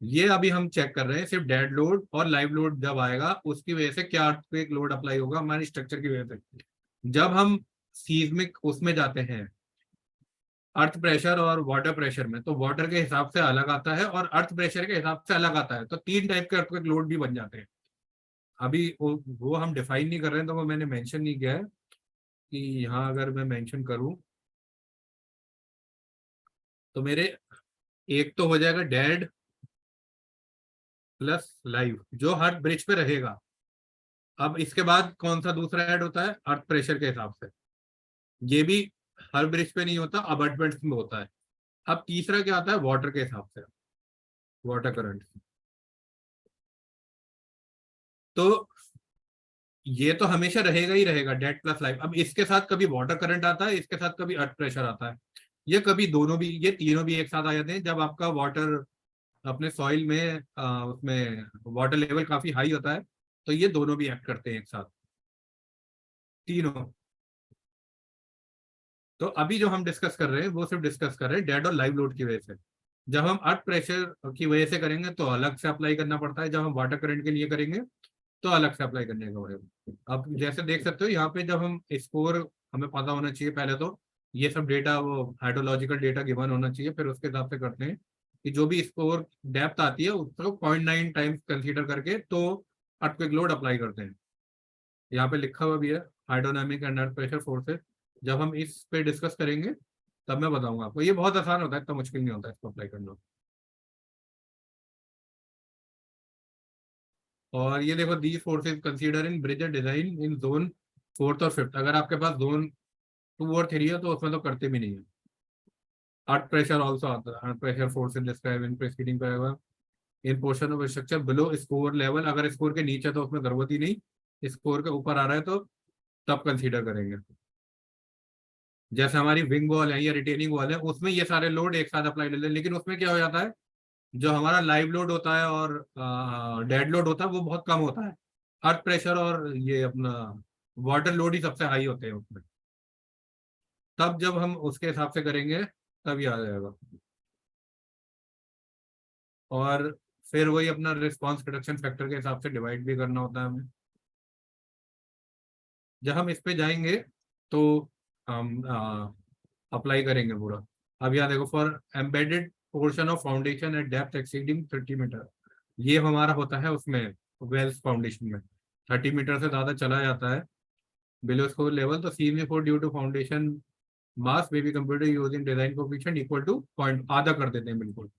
ये अभी हम चेक कर रहे हैं सिर्फ डेड लोड और लाइव लोड जब आएगा उसकी वजह से क्या अर्थक्वेक लोड अप्लाई होगा हमारी स्ट्रक्चर की वजह से। जब हम सीज्मिक उसमें जाते हैं अर्थ प्रेशर और वाटर प्रेशर में, तो वाटर के हिसाब से अलग आता है और अर्थ प्रेशर के हिसाब से अलग आता है, तो 3 टाइप के अर्थक्वेक लोड भी बन जाते हैं। अभी वो हम डिफाइन नहीं कर रहे हैं, तो वो मैंने मेंशन नहीं किया है कि यहाँ अगर मैं मेंशन करूं तो मेरे एक तो हो जाएगा डेड प्लस लाइव जो हर ब्रिज पे रहेगा। अब इसके बाद कौन सा दूसरा ऐड होता है अर्थ प्रेशर के हिसाब से, ये भी हर ब्रिज पे नहीं होता, अबटमेंट्स में होता है। अब तीसरा क्या आता है वाटर के हिसाब से, वाटर करंट। तो ये तो हमेशा रहेगा ही रहेगा डेड प्लस लाइव। अब इसके साथ कभी वाटर करंट आता है, इसके साथ कभी अर्थ प्रेशर आता है, ये कभी दोनों भी, ये तीनों भी एक साथ आ जाते हैं जब आपका वाटर अपने सॉइल में उसमें वाटर लेवल काफी हाई होता है, तो ये दोनों भी एक्ट करते हैं एक साथ, तीनों। तो अभी जो हम डिस्कस कर रहे हैं वो सिर्फ डिस्कस कर रहे हैं डेड और लाइव लोड की वजह से। जब हम अर्थ प्रेशर की वजह से करेंगे तो अलग से अप्लाई करना पड़ता है, जब हम वाटर करंट के लिए करेंगे तो अलग से अप्लाई करने का होगा। अब जैसे देख सकते हो यहाँ पे जब हम स्कोर, हमें पता होना चाहिए पहले तो ये सब डेटा, वो हाइड्रोलॉजिकल डेटा गिवन होना चाहिए, फिर उसके हिसाब से करते हैं कि जो भी स्कोर डेप्थ आती है उसको 0.9 टाइम्स कंसीडर करके तो अर्थक्वेक लोड अप्लाई करते हैं। यहाँ पे लिखा हुआ भी है hydrodynamic and earth pressure forces. जब हम इस पे डिस्कस करेंगे तब मैं बताऊंगा आपको, ये बहुत आसान होता है, इतना मुश्किल नहीं होता है इसको अप्लाई करना। और ये देखो the forces consider in bridge design in zone 4th और 5th। अगर आपके पास जोन 2 और 3 है तो उसमें तो करते भी नहीं है। अर्थ प्रेशर ऑल्सो आता है, earth pressure forces describe in preceding paragraph in portion of structure below scour level. अगर स्कोर के नीचे तो उसमें जरूरत ही नहीं, स्कोर के ऊपर आ रहा है तो तब कंसीडर करेंगे। जैसे हमारी विंग वॉल है या रिटेनिंग वॉल है, उसमें ये सारे लोड एक साथ अप्लाई लेते हैं, लेकिन उसमें क्या हो जाता है जो हमारा लाइव लोड होता है और डेड लोड होता है वो बहुत कम होता है। अर्थ प्रेशर और ये अपना वाटर लोड ही सबसे हाई होते हैं उसमें। तब जब हम उसके हिसाब से करेंगे तब ये आ जाएगा। और फिर वही अपना रिस्पॉन्स रिडक्शन फैक्टर के हिसाब से डिवाइड भी करना होता है हमें। जब हम इस पे जाएंगे तो हम अप्लाई करेंगे पूरा। अब यहाँ देखो for embedded portion of foundation at depth exceeding 30 metre, ये हमारा होता है उसमें वेल्स फाउंडेशन में 30 मीटर से ज्यादा चला जाता है बिलो स्कोर लेवल, तो seem for due to foundation mass may be computer using design coefficient equal to point, आधा कर देते हैं बिल्कुल।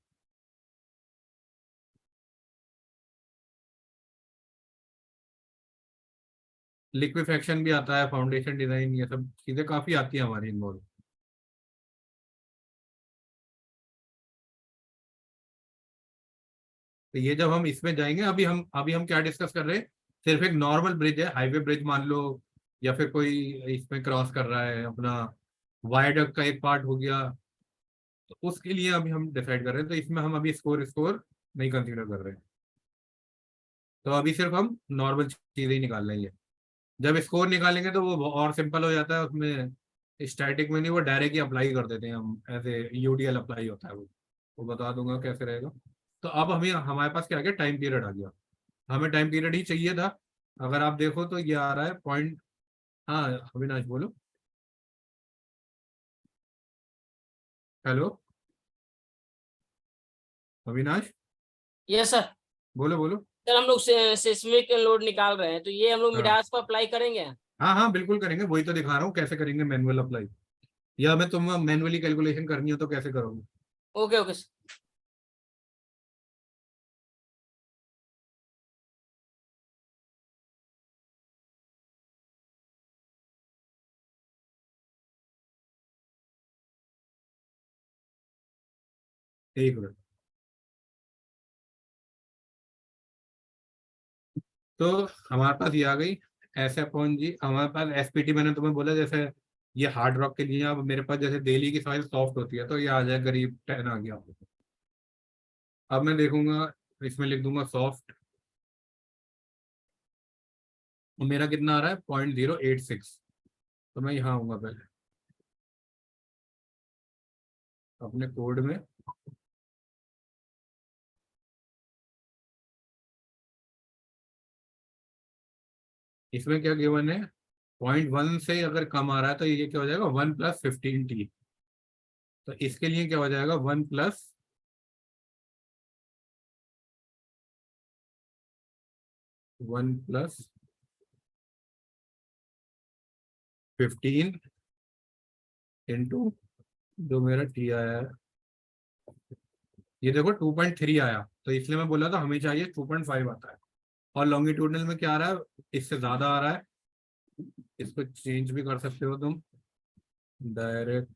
लिक्विफेक्शन भी आता है, फाउंडेशन डिजाइन, ये सब चीजें काफी आती है हमारी इन्वॉल्व। तो ये जब हम इसमें जाएंगे, अभी हम क्या डिस्कस कर रहे हैं, सिर्फ एक नॉर्मल ब्रिज है, हाईवे ब्रिज मान लो, या फिर कोई इसमें क्रॉस कर रहा है अपना वायडक्ट का एक पार्ट हो गया, तो उसके लिए अभी हम डिसाइड कर रहे हैं, तो इसमें हम अभी स्कोर स्कोर नहीं कंसीडर कर रहे हैं। तो अभी सिर्फ हम नॉर्मल चीजें ही निकाल रहे हैं। जब स्कोर निकालेंगे तो वो और सिंपल हो जाता है, उसमें स्टैटिक में नहीं, वो डायरेक्ट ही अप्लाई कर देते हैं हम, ऐसे यूडीएल अप्लाई होता है वो बता दूंगा कैसे रहेगा। तो अब हमें हमारे पास क्या आ गया, टाइम पीरियड आ गया। हमें टाइम पीरियड ही चाहिए था। अगर आप देखो तो ये आ रहा है पॉइंट। हाँ अविनाश बोलो। Hello Avinash, yes sir. बोलो बोलो। सर हम लोग सिस्मिक लोड निकाल रहे हैं, तो ये हम लोग हाँ मिडास पर अप्लाई करेंगे? हाँ हाँ बिल्कुल करेंगे, वही तो दिखा रहा हूँ कैसे करेंगे मैनुअल अप्लाई। या हमें तुम मैनुअली कैलकुलेशन करनी हो तो कैसे करोगे? Okay okay sir. एक मिनट। तो हमारे पास ये आ गई एस अपॉन जी, हमारे पास एसपीटी मैंने तुम्हें बोला जैसे ये हार्ड रॉक के लिए, अब मेरे पास जैसे डेली की सॉइल सॉफ्ट होती है तो ये आ जाए करीब 10 आ गया। अब मैं देखूंगा, इसमें लिख दूंगा सॉफ्ट, और मेरा कितना आ रहा है 0.086। तो मैं यहाँ आऊंगा पहले अपने कोड में, इसमें क्या गिवन है 0.1 से अगर कम आ रहा है तो ये क्या हो जाएगा 1+15T। तो इसके लिए क्या हो जाएगा 1+15 इंटू जो मेरा टी आया है, ये देखो 2.3 आया, तो इसलिए मैं बोला था हमें चाहिए 2.5 आता है। और लॉन्गिट्यूडनल में क्या आ रहा है, इससे ज्यादा आ रहा है। इसको चेंज भी कर सकते हो तुम, डायरेक्ट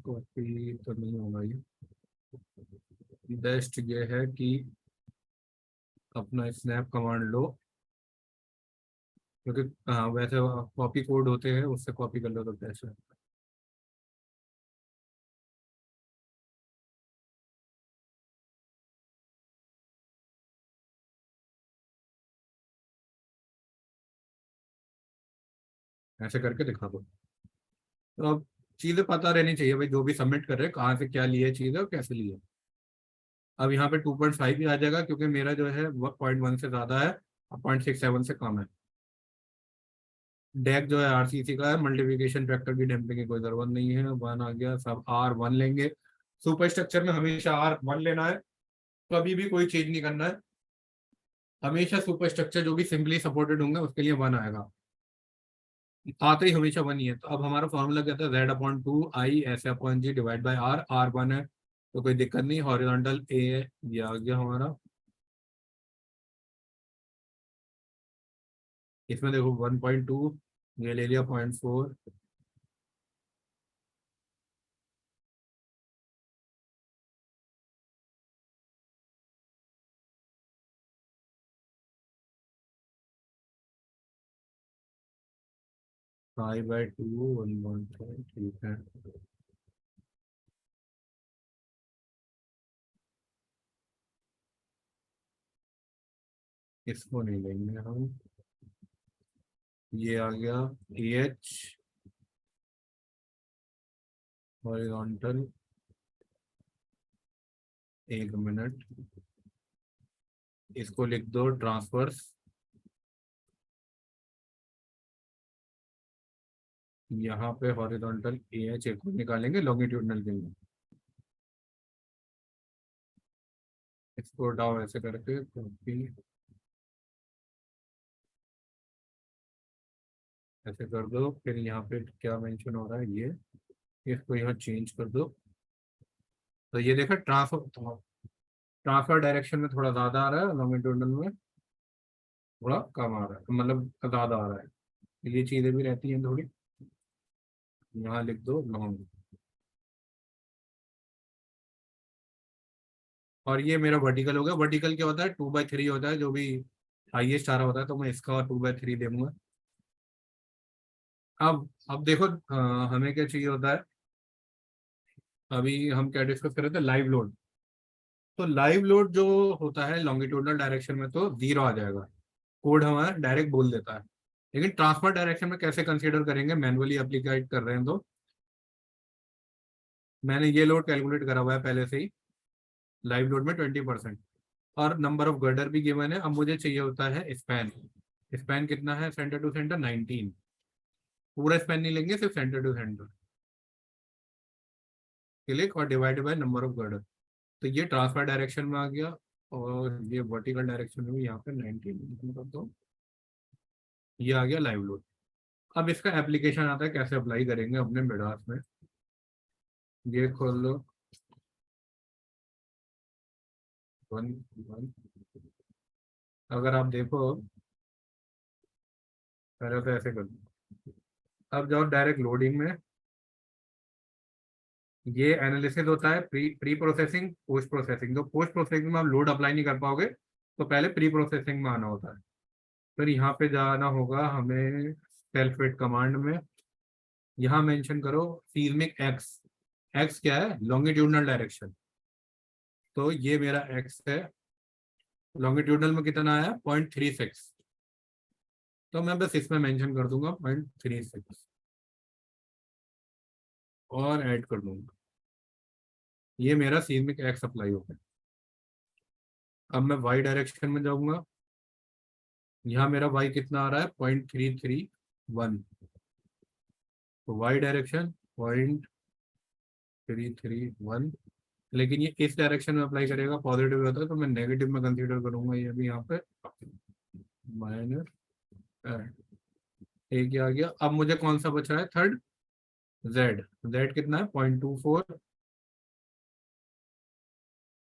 कॉपी तो नहीं होगा ये। बेस्ट ये है कि अपना स्नैप कमांड लो, क्योंकि हाँ वैसे कॉपी कोड होते हैं, उससे कॉपी कर लो तो बेस्ट है। ऐसे करके दिखा दो। तो अब चीजें पता रहनी चाहिए भाई, जो भी सबमिट कर रहे हैं कहाँ से क्या लिए चीज है और कैसे लिए। अब यहाँ पे 2.5 ही आ जाएगा क्योंकि मेरा जो है 0.1 से ज्यादा है और 0.67 से कम है। डेक जो है आरसीसी का है, मल्टीप्लिकेशन फैक्टर की डैम्पिंग की कोई जरूरत नहीं है, 1 आ गया, सब R1 लेंगे। सुपर स्ट्रक्चर में हमेशा R1 लेना है, कभी भी कोई चेंज नहीं करना है। हमेशा सुपर स्ट्रक्चर जो भी सिंपली सपोर्टेड होंगे उसके लिए 1 आएगा, आते ही हमेशा 1 ही है। तो अब हमारा फॉर्मूला क्या था, Z/2 I S/G divide by R। R1 है तो कोई दिक्कत नहीं, हॉरिजॉन्टल A है, ये आ गया हमारा। इसमें देखो 1.2, ये ले लिया 0.4, π/2 1.5, ठीक है। इसको नहीं लेंगे हम, ये आ गया AH हॉरिजॉन्टल, 1 मिनट, इसको लिख दो ट्रांसवर्स। यहाँ पे हॉरिजॉन्टल AH एक को निकालेंगे लॉन्गिट्यूडनल के लिए, इसको उठाओ ऐसे करके कॉपी, ऐसे कर दो। फिर यहाँ पे क्या मेंशन हो रहा है ये, इसको यहाँ चेंज कर दो। तो ये देखा ट्रांसफर, ट्रांसफर डायरेक्शन में थोड़ा ज़्यादा आ रहा है, लॉन्गिट्यूडनल में थोड़ा कम आ रहा है, मतलब ज़्यादा आ रहा है। ये चीज़ें भी रहती हैं थोड़ी, यहाँ लिख दो लॉन्ग। और ये मेरा वर्टिकल हो गया। वर्टिकल क्या होता है, 2/3 होता है, जो भी हाईएस्ट आ रहा होता है, तो मैं इसका 2/3 दूंगा। अब देखो हमें क्या चाहिए होता है, अभी हम क्या डिस्कस कर रहे थे, लाइव लोड। तो लाइव लोड जो होता है लॉन्गिट्यूडनल डायरेक्शन में तो 0 आ जाएगा, कोड हमारा डायरेक्ट बोल देता है। लेकिन ट्रांसफर डायरेक्शन में कैसे कंसीडर करेंगे, मैनुअली एप्लीकेट कर रहे हैं तो मैंने ये लोड कैलकुलेट करा हुआ है पहले से ही, लाइव लोड में 20% और नंबर ऑफ गर्डर भी गिवन है। अब मुझे चाहिए होता है स्पैन। स्पैन कितना है सेंटर टू सेंटर 19, पूरा स्पैन नहीं लेंगे, सिर्फ सेंटर टू सेंटर, क्लिक और divided by number of girder. तो ये ट्रांसफर डायरेक्शन में आ गया और ये वर्टिकल डायरेक्शन में भी यहाँ पे 19 कर दो, ये आ गया लाइव लोड। अब इसका एप्लीकेशन आता है कैसे अप्लाई करेंगे अपने मिडास में। ये खोल लो 1 अगर आप देखो पहले तो ऐसे कर दो, अब जाओ डायरेक्ट लोडिंग में। ये एनालिसिस होता है प्री प्रोसेसिंग पोस्ट प्रोसेसिंग। तो पोस्ट प्रोसेसिंग में आप लोड अप्लाई नहीं कर पाओगे तो पहले प्री प्रोसेसिंग में आना होता है। फिर यहाँ पे जाना होगा हमें सेल्फ वेट कमांड में, यहाँ मेंशन करो सीज्मिक एक्स। एक्स क्या है, लॉन्गिट्यूडनल डायरेक्शन। तो ये मेरा एक्स है, लॉन्गिट्यूडनल में कितना आया 0.36, तो मैं बस इसमें मेंशन कर दूंगा 0.36 और ऐड कर दूंगा। ये मेरा सीज्मिक एक्स अप्लाई हो गया। अब मैं वाई डायरेक्शन में जाऊंगा, यहाँ मेरा वाई कितना आ रहा है 0.331, तो वाई डायरेक्शन 0.331, लेकिन ये इस डायरेक्शन में अप्लाई करेगा, पॉजिटिव होता है तो मैं नेगेटिव में कंसीडर करूंगा। ये भी यहाँ पे माइनस एक आ गया। अब मुझे कौन सा बच रहा है थर्ड, जेड। जेड कितना है 0.24,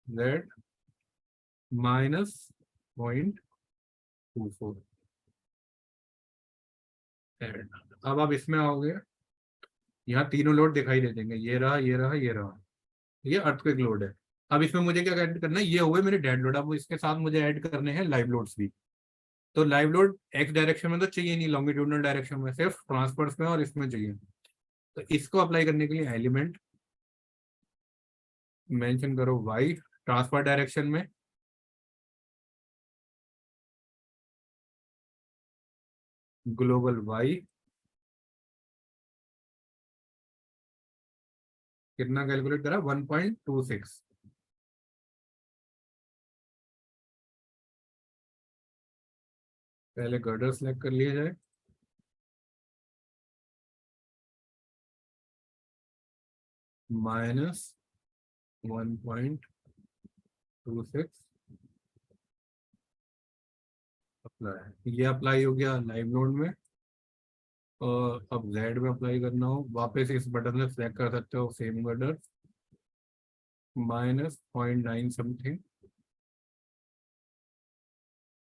जेड माइनस 0.24। अब आप इसमें आओगे, यहाँ तीनों लोड दिखाई दे देंगे, ये रहा ये रहा ये रहा, ये अर्थक्वेक लोड है। अब इसमें मुझे क्या ऐड करना है, ये हुए मेरे डेड लोड। अब इसके साथ मुझे ऐड करने हैं लाइव लोड्स भी। तो लाइव लोड एक्स डायरेक्शन में तो चाहिए नहीं, लॉन्गिट्यूडनल डायरेक्शन में सिर्फ ट्रांसफर्स में और इसमें चाहिए। तो इसको अप्लाई करने के लिए एलिमेंट मेंशन करो वाई ट्रांसफर डायरेक्शन में, ग्लोबल वाई कितना कैलकुलेट करा 1.26। पहले गर्डर सेलेक्ट कर लिया जाए, माइनस 1.26 अप्लाई। ये अप्लाई हो गया लाइव लोड में। और अब जेड में अप्लाई करना हो, वापस इस बटन से सेलेक्ट कर सकते हो सेम गर्डर, माइनस 0.9 समथिंग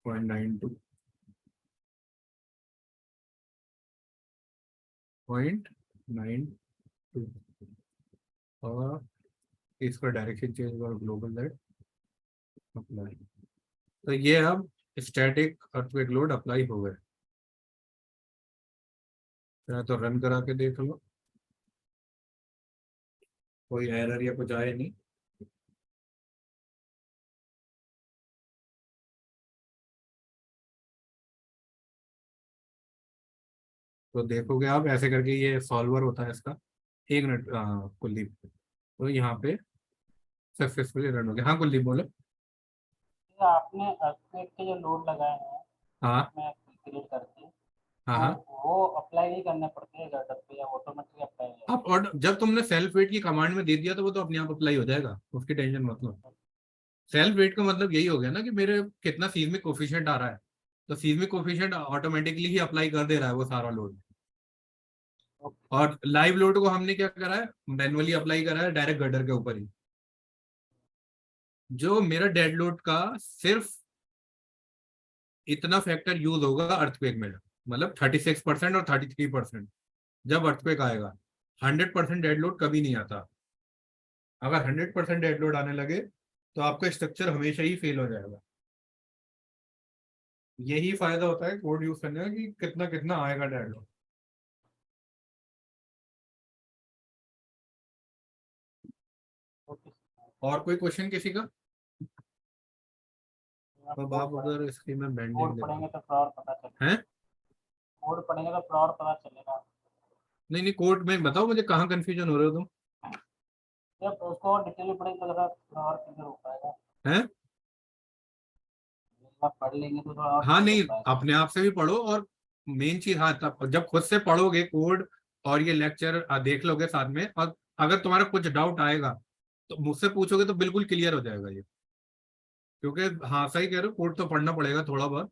0.92 0.92 और इसका डायरेक्शन चेंज और ग्लोबल दैट अप्लाई। तो ये अब स्टैटिक अर्थक्वेक लोड अप्लाई हो गए। तो रन करा के देख लो, कोई एरर या कुछ आए नहीं। तो देखोगे आप ऐसे करके ये सॉल्वर होता है इसका। एक मिनट कुलदीप, तो यहाँ पे सक्सेसफुली रन हो गया। हाँ कुलदीप बोलो। तो आपने अर्थक्वेक के जो लोड लगाए हैं हाँ में क्रिएट करके, हाँ तो हाँ। वो अप्लाई नहीं करने पड़ते हैं गर्डर पे, या ऑटोमेटिकली अप्लाई हो आप और जब तुमने सेल्फ वेट की कमांड में दे दिया तो वो तो अपने आप अप्लाई हो जाएगा, उसकी टेंशन मत लो। सेल्फ वेट का मतलब यही हो गया ना कि मेरे कितना सीज्मिक कोफिशिएंट आ रहा है, तो सीज्मिक कोफिशिएंट ऑटोमेटिकली ही अप्लाई कर दे रहा है वो सारा लोड। और लाइव लोड को हमने क्या करा है, मैनुअली अप्लाई करा है डायरेक्ट गर्डर के ऊपर ही। जो मेरा डेड लोड का सिर्फ इतना फैक्टर यूज होगा अर्थक्वेक में, मतलब 36% और 33% जब अर्थक्वेक आएगा। 100% डेड लोड कभी नहीं आता। अगर 100% डेड लोड आने लगे तो आपका स्ट्रक्चर हमेशा ही फेल हो जाएगा। यही फायदा होता है कोड यूज करने का कि कितना कितना आएगा डेड लोड। ओके। और कोई क्वेश्चन किसी का? अब आप कोड उधर स्क्रीन में पढ़ेंगे बैंडिंग तो देखो थोड़ा और पता चलेगा। हैं। कोड पढ़ेंगे तो थोड़ा और पता चलेगा। नहीं नहीं, कोड में बताओ मुझे कहाँ कंफ्यूजन हो रहे हो तुम? जब उसको और डिटेल में पढ़ेंगे तो थोड़ा और क्लियर हो पाएगा। हैं? आप पढ़ लेंगे तो थोड़ा और हाँ क्लियर नहीं, हो पाएगा। अपने आप से भी पढ़ो, और मेन चीज, हाँ तब जब खुद से पढ़ोगे कोड और ये लेक्चर देख लोगे साथ में, और अगर तुम्हारा कुछ डाउट आएगा तो मुझसे पूछोगे तो बिल्कुल क्लियर हो जाएगा ये। क्योंकि हाँ सही कह रहे हो, कोड तो पढ़ना पड़ेगा थोड़ा बहुत।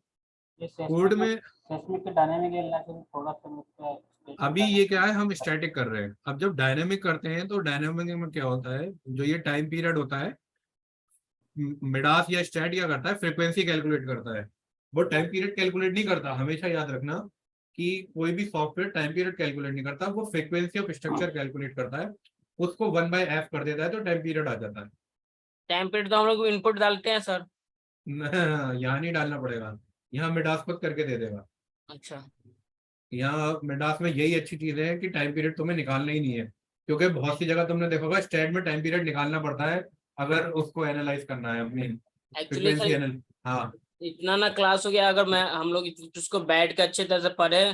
ये कोड में सेस्मिक के डायनेमिक एनालिसिस थोड़ा सा मुझको अभी ये क्या है, हम स्टैटिक कर रहे हैं। अब जब डायनेमिक करते हैं तो डायनेमिक में क्या होता है, जो ये टाइम पीरियड होता है, मिडास या स्टैट क्या करता है, फ्रीक्वेंसी कैलकुलेट करता है। वो टाइम पीरियड कैलकुलेट नहीं करता, हमेशा याद रखना कि कोई भी सॉफ्टवेयर टाइम पीरियड कैलकुलेट नहीं करता, वो फ्रीक्वेंसी ऑफ स्ट्रक्चर कैलकुलेट करता है, उसको 1/f कर देता है तो टाइम पीरियड आ जाता है। टाइम पीरियड तो हम लोग इनपुट डालते हैं सर। यहाँ नहीं डालना पड़ेगा, यहाँ मिडास खुद करके दे देगा। अच्छा। यहाँ मिडास में यही अच्छी चीज है कि टाइम पीरियड तुम्हें निकालना ही नहीं है, क्योंकि बहुत सी जगह तुमने देखा होगा स्टैट में टाइम पीरियड निकालना पड़ता है अगर उसको एनालाइज करना है अपनी एक्चुअली फ्रीक्वेंसी सर एनालिस। हाँ इतना ना क्लास हो गया, अगर मैं हम लोग उसको बैठ के अच्छे तरह से पढ़े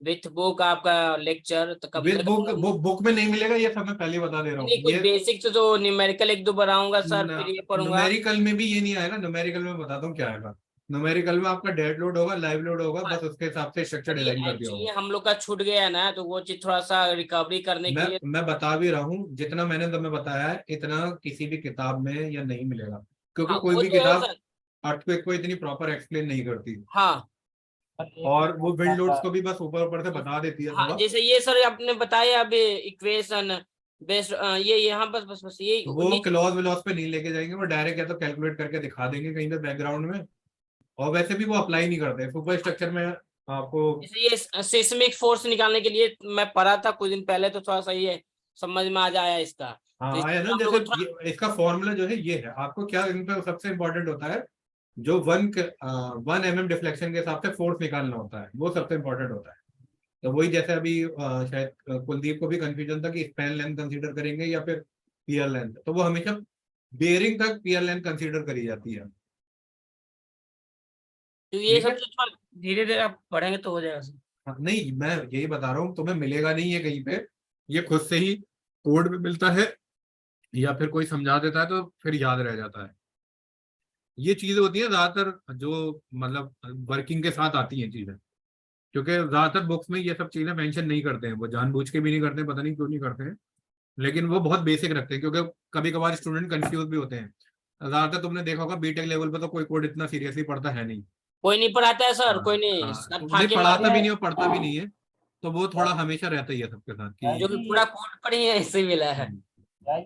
विथ बुक आपका लेक्चर तो कब विद तक बुक, बुक में नहीं मिलेगा, ये सब मैं पहले बता दे रहा नहीं, हूँ। कुछ ये बेसिक से जो न्यूमेरिकल एक दो बनाऊंगा सर, फिर ये पढ़ूंगा। न्यूमेरिकल में भी ये नहीं आएगा, न्यूमेरिकल में बताता हूँ क्या आएगा। न्यूमेरिकल में आपका डेड लोड होगा, लाइव लोड होगा, बस उसके हिसाब से स्ट्रक्चर सर ये डिजाइन कर दिया एक्चुअली होगा। हम लोग का छूट गया है ना, तो वो चीज थोड़ा सा रिकवरी करने के लिए। मैं बता भी रहा हूँ, जितना मैंने तुम्हें बताया है इतना किसी भी किताब में या नहीं मिलेगा, क्योंकि हाँ कोई वो भी तो है किताब सर। अर्थक्वेक को इतनी प्रॉपर एक्सप्लेन नहीं करती, हाँ और वो विंड लोड्स को एक भी बस ऊपर ऊपर से बता देती है हाँ, थोड़ा। जैसे ये सर आपने बताया अभी इक्वेशन बेस्ड, ये यहाँ बस ये वो क्लॉज व्लॉज पे नहीं लेके जाएंगे, वो डायरेक्ट या तो कैलकुलेट करके दिखा देंगे कहीं पे बैकग्राउंड में, और वैसे भी वो अप्लाई नहीं करते सुपर स्ट्रक्चर में आपको। जैसे ये सिस्मिक फोर्स निकालने के लिए मैं पढ़ा था कुछ दिन पहले, तो थोड़ा सा ये समझ में आ जाया इसका। तो हाँ आया इसमें ना, हम जैसे लोग को थोड़ा इसका फॉर्मूला जो है ये है, आपको क्या इन पे सबसे इंपॉर्टेंट होता है, जो 1 mm डिफ्लेक्शन के हिसाब से फोर्स निकालना होता है, वो सबसे इंपॉर्टेंट होता है। तो वही जैसे अभी शायद कुलदीप को भी कंफ्यूजन था कि स्पैन लेंथ कंसीडर करेंगे या फिर पियर लेंथ, तो वो हमेशा बेयरिंग तक पियर लेंथ कंसीडर करी जाती है। तो ये ठीक सब है, तो थोड़ा धीरे धीरे आप पढ़ेंगे तो हो जाएगा सर। हाँ, नहीं मैं यही बता रहा हूँ, तुम्हें मिलेगा नहीं ये कहीं पे, ये खुद से ही कोड में मिलता है या फिर कोई समझा देता है तो फिर याद रह जाता है। ये चीजें होती है ज्यादातर जो मतलब वर्किंग के साथ आती हैं चीजें, क्योंकि ज्यादातर बुक्स में ये सब चीजें मेंशन नहीं करते हैं, वो जानबूझ के भी नहीं करते हैं, पता नहीं क्यों नहीं करते हैं, लेकिन वो बहुत बेसिक रखते हैं, क्योंकि कभी कभार स्टूडेंट कंफ्यूज भी होते हैं। ज्यादातर तुमने देखा होगा बीटेक लेवल पे तो कोई कोड इतना सीरियसली पढ़ता है नहीं। कोई नहीं पढ़ाता है सर, कोई हाँ नहीं, हाँ, सब तो नहीं फाके पढ़ाता मारते भी हैं। नहीं और पढ़ता भी नहीं है, तो वो थोड़ा हमेशा रहता ही है सबके साथ जो कि कि पूरा कोड पढ़ी है इससे मिला है।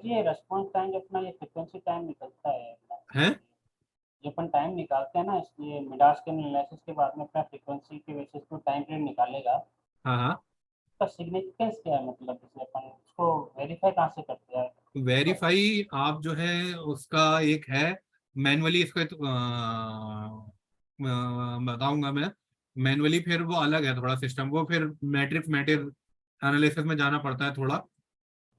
ये रेस्पॉन्स टाइम अपना ये फ्रीक्वेंसी टाइम निकलता है है। ये अपन टाइम निकालते हैं ना, इसलिए मिडास के एनालिसिस के बाद में अपना फ्रीक्वेंसी के बेसिस पे टाइम पीरियड निकालेगा। हाँ हाँ, उसका सिग्निफिकेंस क्या है, मतलब जैसे अपन उसको वेरीफाई कहाँ से करते हैं? वेरीफाई आप जो है उसका एक है, मैनुअली इसको बताऊंगा मैं, मैनुअली फिर वो अलग है थोड़ा सिस्टम, वो फिर मैट्रिक्स मैटर एनालिसिस में जाना पड़ता है थोड़ा,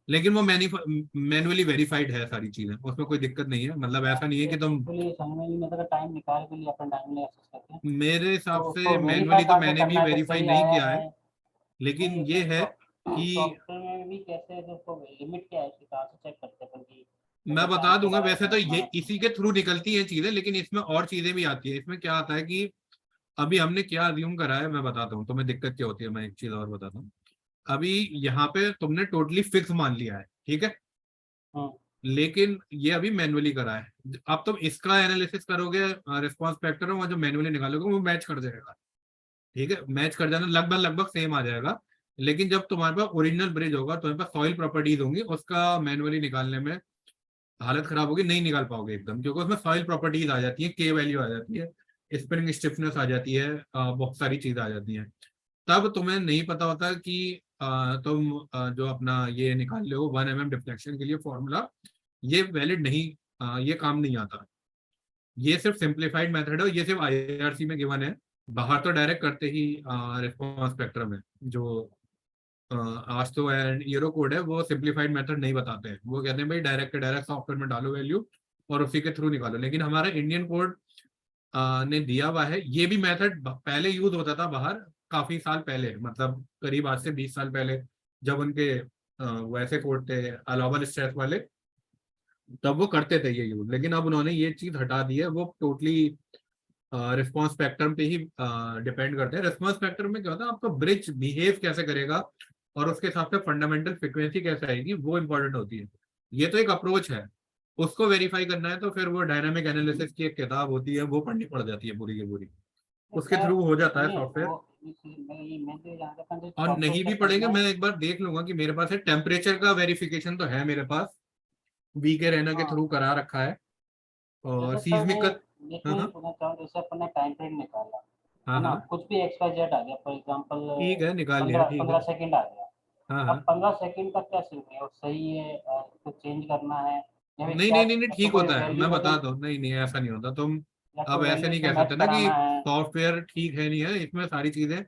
लेकिन वो मैनुअली वेरीफाइड है सारी चीजें, उसमें कोई दिक्कत नहीं है, मतलब ऐसा नहीं है कि तुम। एक्चुअली समझ में नहीं आता, टाइम निकाल के लिए अपन टाइम एक्सेस करते हैं मेरे हिसाब तो से उसको वेरीफाई मैनुअली तो कहाँ से मैंने भी करना है, तो वेरीफाई सही नहीं आया किया है, है? लेकिन नहीं, ये है कि सॉफ्टवेयर में भी कैसे है, जो उसको लिमिट क्या है उसकी, कहाँ से चेक करते हैं अपन की मैं बता टाइम के दूंगा, बाद वैसे तो ये अपना इसी के थ्रू निकलती है चीजें, लेकिन इसमें और चीजें भी आती है। इसमें क्या आता है कि अभी हमने क्या अज्यूम करा है, मैं बताता हूँ तुम्हें दिक्कत क्या होती है, मैं एक चीज और बताता हूँ। अभी यहाँ पे तुमने टोटली फिक्स मान लिया है, ठीक है, लेकिन ये अभी मैनुअली करा है। अब तुम इसका एनालिसिस करोगे रिस्पॉन्स फैक्टर और जो मैनुअली निकालोगे वो मैच कर जाएगा, ठीक है, मैच कर जाना लगभग लगभग सेम आ जाएगा। लेकिन जब तुम्हारे पास ओरिजिनल ब्रिज होगा, तुम्हारे पास सॉइल प्रॉपर्टीज होंगी, उसका मैनुअली निकालने में हालत खराब होगी, नहीं निकाल पाओगे एकदम, क्योंकि उसमें सॉइल प्रॉपर्टीज आ जाती है, के वैल्यू आ जाती है, स्प्रिंग स्टिफनेस आ जाती है, बहुत सारी चीज आ जाती हैं। तब तुम्हें नहीं पता होता कि तुम जो अपना ये निकाल ले हो 1 mm डिफ्लेक्शन के लिए फॉर्मूला, ये वैलिड नहीं, ये काम नहीं आता। ये सिर्फ सिंप्लीफाइड मेथड है, ये सिर्फ आईआरसी में गिवन है, बाहर तो डायरेक्ट करते ही रिस्पॉन्स स्पेक्ट्रम है जो आस्टो एंड यूरो कोड है, वो सिंप्लीफाइड मेथड नहीं बताते हैं, वो कहते हैं भाई डायरेक्ट डायरेक्ट सॉफ्टवेयर में डालो वैल्यू और उसी के थ्रू निकालो। लेकिन हमारा इंडियन कोड ने दिया हुआ है, ये भी मेथड पहले यूज होता था बाहर, काफी साल पहले, मतलब करीब आज से 20 साल पहले, जब उनके वैसे कोड थे अलाउबल स्ट्रेस वाले, तब वो करते थे ये यूज। लेकिन अब उन्होंने ये चीज हटा दी है, वो टोटली रिस्पॉन्स स्पेक्ट्रम पे ही डिपेंड करते हैं। रिस्पॉन्स स्पेक्ट्रम में क्या होता है, आपका ब्रिज बिहेव कैसे करेगा और उसके हिसाब से फंडामेंटल फ्रिक्वेंसी कैसे आएगी, वो इंपॉर्टेंट होती है। ये तो एक अप्रोच है, उसको वेरीफाई करना है तो फिर वो डायनामिक एनालिसिस की एक किताब होती है, वो पढ़नी पड़ जाती है पूरी की पूरी, उसके थ्रू हो जाता है सॉफ्टवेयर। और नहीं भी पढ़ेंगे, मैं एक बार देख लूंगा कि मेरे पास है टेम्परेचर का वेरिफिकेशन तो है मेरे पास, वीके रहना के थ्रू करा रखा है, और सीस्मिक का। जैसे अपन ने टाइम पीरियड निकाला, हाँ है ना, हाँ कुछ भी XYZ आ गया, फॉर एग्जांपल ठीक है, निकाल लिया, ठीक 15 है। सेकंड आ गया। हाँ अब हाँ 15 सेकंड का क्या सीन है, वो सही है, कुछ चेंज करना है या फिर नहीं क्या, नहीं नहीं नहीं, ऐसा ठीक कोई होता है, वैल्यू मैं में बता दूं, नहीं नहीं ऐसा नहीं होता। तुम या अब कोई ऐसे वैल्यू नहीं से कह मैच सकते ना कि कराना है? सॉफ्टवेयर ठीक है नहीं है, इसमें सारी चीजें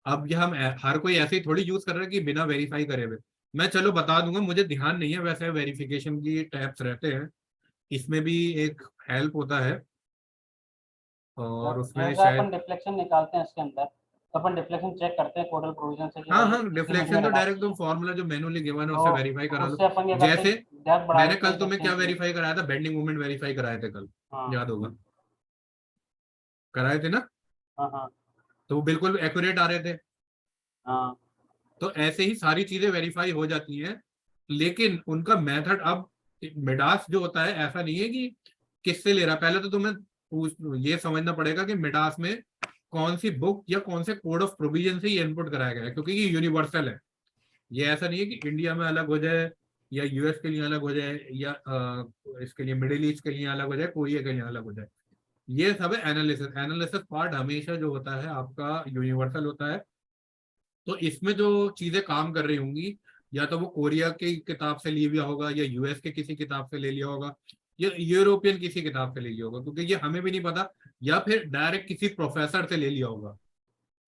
अब ये हम हर कोई ऐसे ही थोड़ी यूज कर रहा है कि बिना वेरीफाई करे हुए। मैं चलो बता दूंगा, मुझे ध्यान नहीं है, वैसे वेरिफिकेशन की टैब्स रहते हैं, इसमें भी एक हेल्प होता है, और उसमें जैसे अपन शायद। डिफ्लेक्शन निकालते हैं इसके अंदर, तो अपन डिफ्लेक्शन चेक करते हैं कोडल प्रोविजन से कि हाँ भाई हाँ, इस लिमिट डिफ्लेक्शन में तो रहना डायरेक्ट तुम चाहिए। फॉर्मूला जो मैनुअली गिवन है तो उससे वेरीफाई करा लो। उससे अपन क्या करते जैसे हैं, गैप बढ़ा मैंने देते कल हैं तुम्हें क्या डिस्टेंस में। वेरीफाई कराया था, बेंडिंग मोमेंट वेरीफाई कराए थे कल, हाँ याद होगा, कराए थे ना, हाँ हाँ तो वो बिल्कुल एक्यूरेट आ रहे थे। हाँ तो ऐसे ही सारी चीजें वेरीफाई हो जाती हैं, लेकिन उनका मेथड अब, मिडास जो होता है ऐसा नहीं है कि किससे ले रहा। पहले तो तुम्हें ये समझना पड़ेगा कि मिडास में कौन सी बुक या कौन से कोड ऑफ प्रोविजन से ये इनपुट कराया गया है, क्योंकि ये यूनिवर्सल है। ये ऐसा नहीं है कि इंडिया में अलग हो जाए या यूएस के लिए अलग हो जाए या इसके लिए मिडिल ईस्ट के लिए अलग हो जाए, कोरिया के लिए अलग हो जाए। ये सब है एनालिसिस। एनालिसिस पार्ट हमेशा जो होता है आपका यूनिवर्सल होता है। तो इसमें जो चीजें काम कर रही होंगी, या तो वो कोरिया की किताब से लिया हुआ होगा, या यूएस के किसी किताब से ले लिया होगा, या यूरोपियन किसी किताब से ले लिया होगा, क्योंकि ये हमें भी नहीं पता, या फिर डायरेक्ट किसी प्रोफेसर से ले लिया होगा,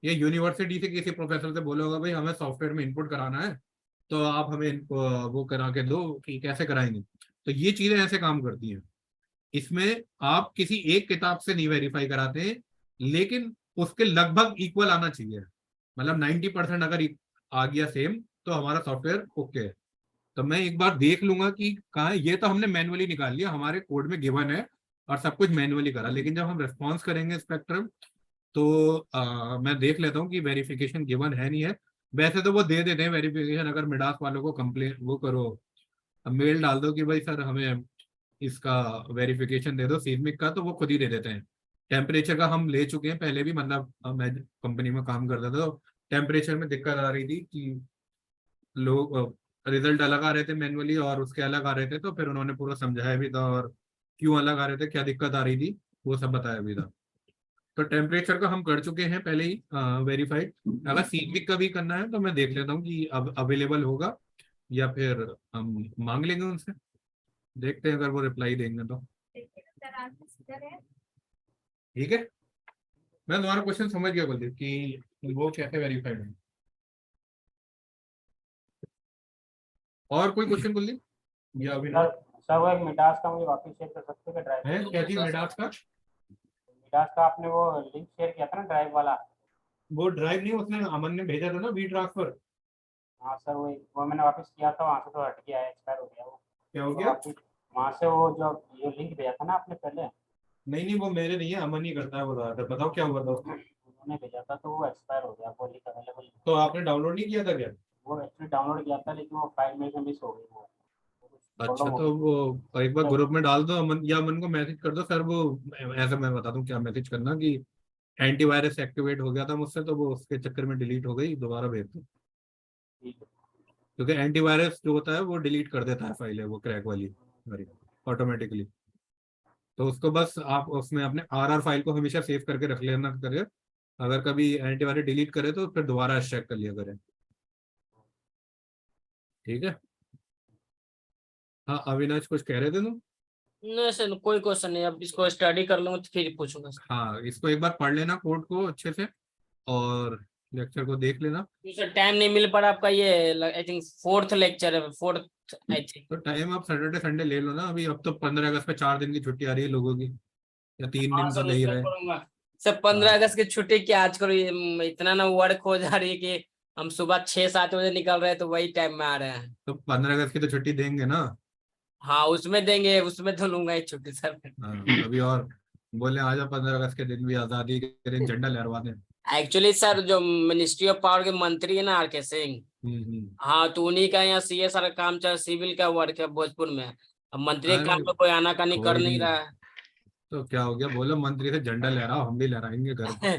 या यूनिवर्सिटी से किसी प्रोफेसर से बोला होगा भाई हमें सॉफ्टवेयर में इनपुट कराना है, तो आप हमें वो करा के दो कि कैसे कराएंगे। तो ये चीजें ऐसे काम करती हैं। इसमें आप किसी एक किताब से नहीं वेरीफाई कराते हैं, लेकिन उसके लगभग इक्वल आना चाहिए, मतलब 90% अगर आ गया सेम, तो हमारा सॉफ्टवेयर ओके है। तो मैं एक बार देख लूंगा कि कहाँ है। ये तो हमने मैनुअली निकाल लिया, हमारे कोड में गिवन है और सब कुछ मैनुअली करा, लेकिन जब हम रिस्पॉन्स करेंगे स्पेक्ट्रम, तो मैं देख लेता हूँ कि वेरिफिकेशन गिवन है नहीं है। वैसे तो वो दे देते हैं वेरिफिकेशन, अगर मिडास वालों को कंप्लेन वो करो, मेल डाल दो कि भाई सर हमें इसका वेरिफिकेशन दे दो सीस्मिक का, तो वो खुद ही दे देते हैं। टेम्परेचर का हम ले चुके हैं पहले भी, मतलब मैं कंपनी में काम करता था, तो टेम्परेचर में दिक्कत आ रही थी कि लोग रिजल्ट अलग आ रहे थे मैनुअली और उसके अलग आ रहे थे, तो फिर उन्होंने पूरा समझाया भी था, और क्यों अलग आ रहे थे, क्या दिक्कत आ रही थी, वो सब बताया भी था। तो टेम्परेचर का हम कर चुके हैं पहले ही वेरीफाइड। अगर सीस्मिक का भी करना है तो मैं देख लेता हूँ कि अब अवेलेबल होगा, या फिर हम मांग लेंगे उनसे, देखते हैं अगर वो रिप्लाई देंगे तो। ठीक है, मैं तुम्हारा क्वेश्चन समझ गया कुलदीप कि वो कैसे वेरीफाइड है। और कोई क्वेश्चन कुलदीप या अभी सर वो एक मिडास का मुझे वापस शेयर कर सकते हैं ड्राइव? है क्या चीज मिडास का? मिडास का आपने वो लिंक शेयर किया था ना ड्राइव वाला? वो ड्राइव नहीं, उसने अमन ने भेजा था ना वी ट्रांसफर। हाँ सर वो मैंने वापस किया था, वहाँ से तो हट गया है, एक्सपायर हो गया वो। क्या हो तो गया? वापस वहाँ से वो जो लिंक भेजा था ना आपने पहले, नहीं नहीं, वो मेरे नहीं है, अमन ही करता है वो ज्यादातर। बताओ क्या हुआ था उसमें? उन्होंने भेजा था तो वो एक्सपायर हो गया, वो लिंक अवेलेबल। तो आपने डाउनलोड नहीं किया था क्या? वो एक्चुअली डाउनलोड किया था लेकिन वो फाइल में से मिस हो गई वो। अच्छा, प्रॉब्लम हो तो गई। वो एक बार ग्रुप में डाल दो अमन, या अमन को मैसेज कर दो सर, वो ऐसा मैं बता दूं क्या मैसेज करना कि एंटीवायरस एक्टिवेट हो गया था मुझसे, तो वो उसके चक्कर में डिलीट हो गई, दोबारा भेज दो। ठीक है। क्योंकि एंटीवायरस जो होता है वो डिलीट कर देता है फाइलें, वो क्रैक वाली ऑटोमेटिकली। तो उसको बस आप उसमें अपने आर फाइल को हमेशा सेव करके रख लेना करे, अगर कभी एंटीवायरस डिलीट करे तो फिर दोबारा चेक कर लिया करें। ठीक है। हाँ अविनाश, कुछ कह रहे थे तुम? नहीं सर, कोई क्वेश्चन नहीं, अब इसको स्टडी कर लूंगा तो फिर पूछूंगा सर। हाँ, इसको एक बार पढ़ लेना कोड को अच्छे से, और लेक्चर को देख लेना। सर टाइम नहीं मिल पड़ा आपका, ये आई थिंक 4th लेक्चर है, 4th आई थिंक। तो टाइम आप सैटरडे संडे ले लो ना, अभी अब तो 15 अगस्त पे 4 दिन की छुट्टी आ रही है लोगों की, या 3 हाँ दिन तो सर, ले उस ही पर रहे। पढ़ूंगा, सर 15 अगस्त की छुट्टी क्या आज करो, इतना ना वर्क हो जा रही है कि हम सुबह 6-7 बजे निकल रहे हैं तो वही टाइम में आ रहे हैं। तो 15 अगस्त की तो छुट्टी देंगे ना। हाँ उसमें देंगे, उसमें तो लूंगा ही छुट्टी सर। हाँ, अभी और बोले आजा 15 अगस्त के दिन भी आजादी के दिन झंडा लहरवा दें। एक्चुअली सर जो मिनिस्ट्री ऑफ पावर के मंत्री है ना आर के सिंह, हम्म। हाँ तो उन्हीं का यहाँ सीए सारा काम चल, सिविल का वर्क है भोजपुर में। अब मंत्री के काम अरे पे कोई आनाकानी कर कोई नहीं नहीं, रहा है। तो क्या हो गया, बोलो मंत्री से झंडा लहराओ, हम भी लहराएंगे घर पे। हाँ,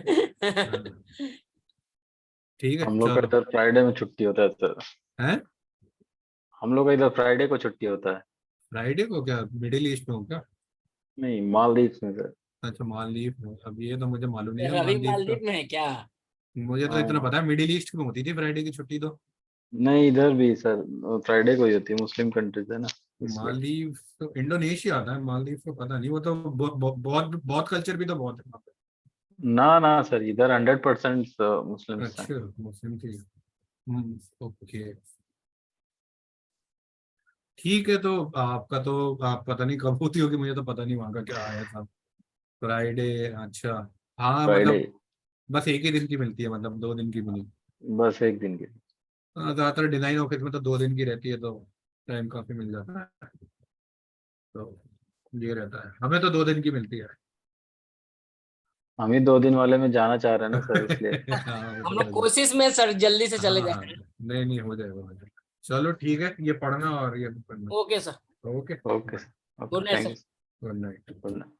ठीक है हम लोग का चलो। इधर फ्राइडे में छुट्टी होता है सर। है हम लोग का इधर फ्राइडे को छुट्टी होता है। फ्राइडे को क्या मिडिल ईस्ट में हो क्या? नहीं, मालदीव में सर। अच्छा मालदीव में, अब ये तो मुझे मालूम नहीं है रवि मालदीव का। मालदीव में है क्या? मुझे तो इतना हाँ, पता है मिडिल ईस्ट में होती थी फ्राइडे की छुट्टी तो। नहीं इधर भी सर फ्राइडे को ही होती है, मुस्लिम कंट्रीज है ना इसलिए। मालदीव तो इंडोनेशिया आता है, मालदीव को पता नहीं, वो तो बहुत बहुत कल्चर भी तो बहुत है वहाँ पे। ना ना सर, इधर 100% मुस्लिम्स हैं। अच्छा मुस्लिम थी। ओके ठीक है, तो आपका तो आप पता नहीं कब होती होगी, मुझे तो पता नहीं वहाँ का क्या आया था। फ्राइडे, अच्छा। हाँ फ्राइडे, मतलब बस एक ही दिन की मिलती है, मतलब 2 दिन की मिली। बस एक दिन के। हाँ, ज्यादातर डिजाइन ऑफिस में तो 2 दिन की रहती है, तो टाइम काफी मिल जाता है। तो ये रहता है, हमें तो 2 दिन की मिलती है। हम ही 2 दिन वाले में जाना चाह रहे हैं ना सर, इसलिए। हाँ वो हम तो लोग हो जाए। कोशिश में सर जल्दी से चले हाँ हाँ, जाए। नहीं नहीं हो जाएगा, हो जाएगा। चलो ठीक है, ये पढ़ना और ये करना। Okay sir, okay okay bye. Sir, okay, good night thank sir. You. Good night. Good night.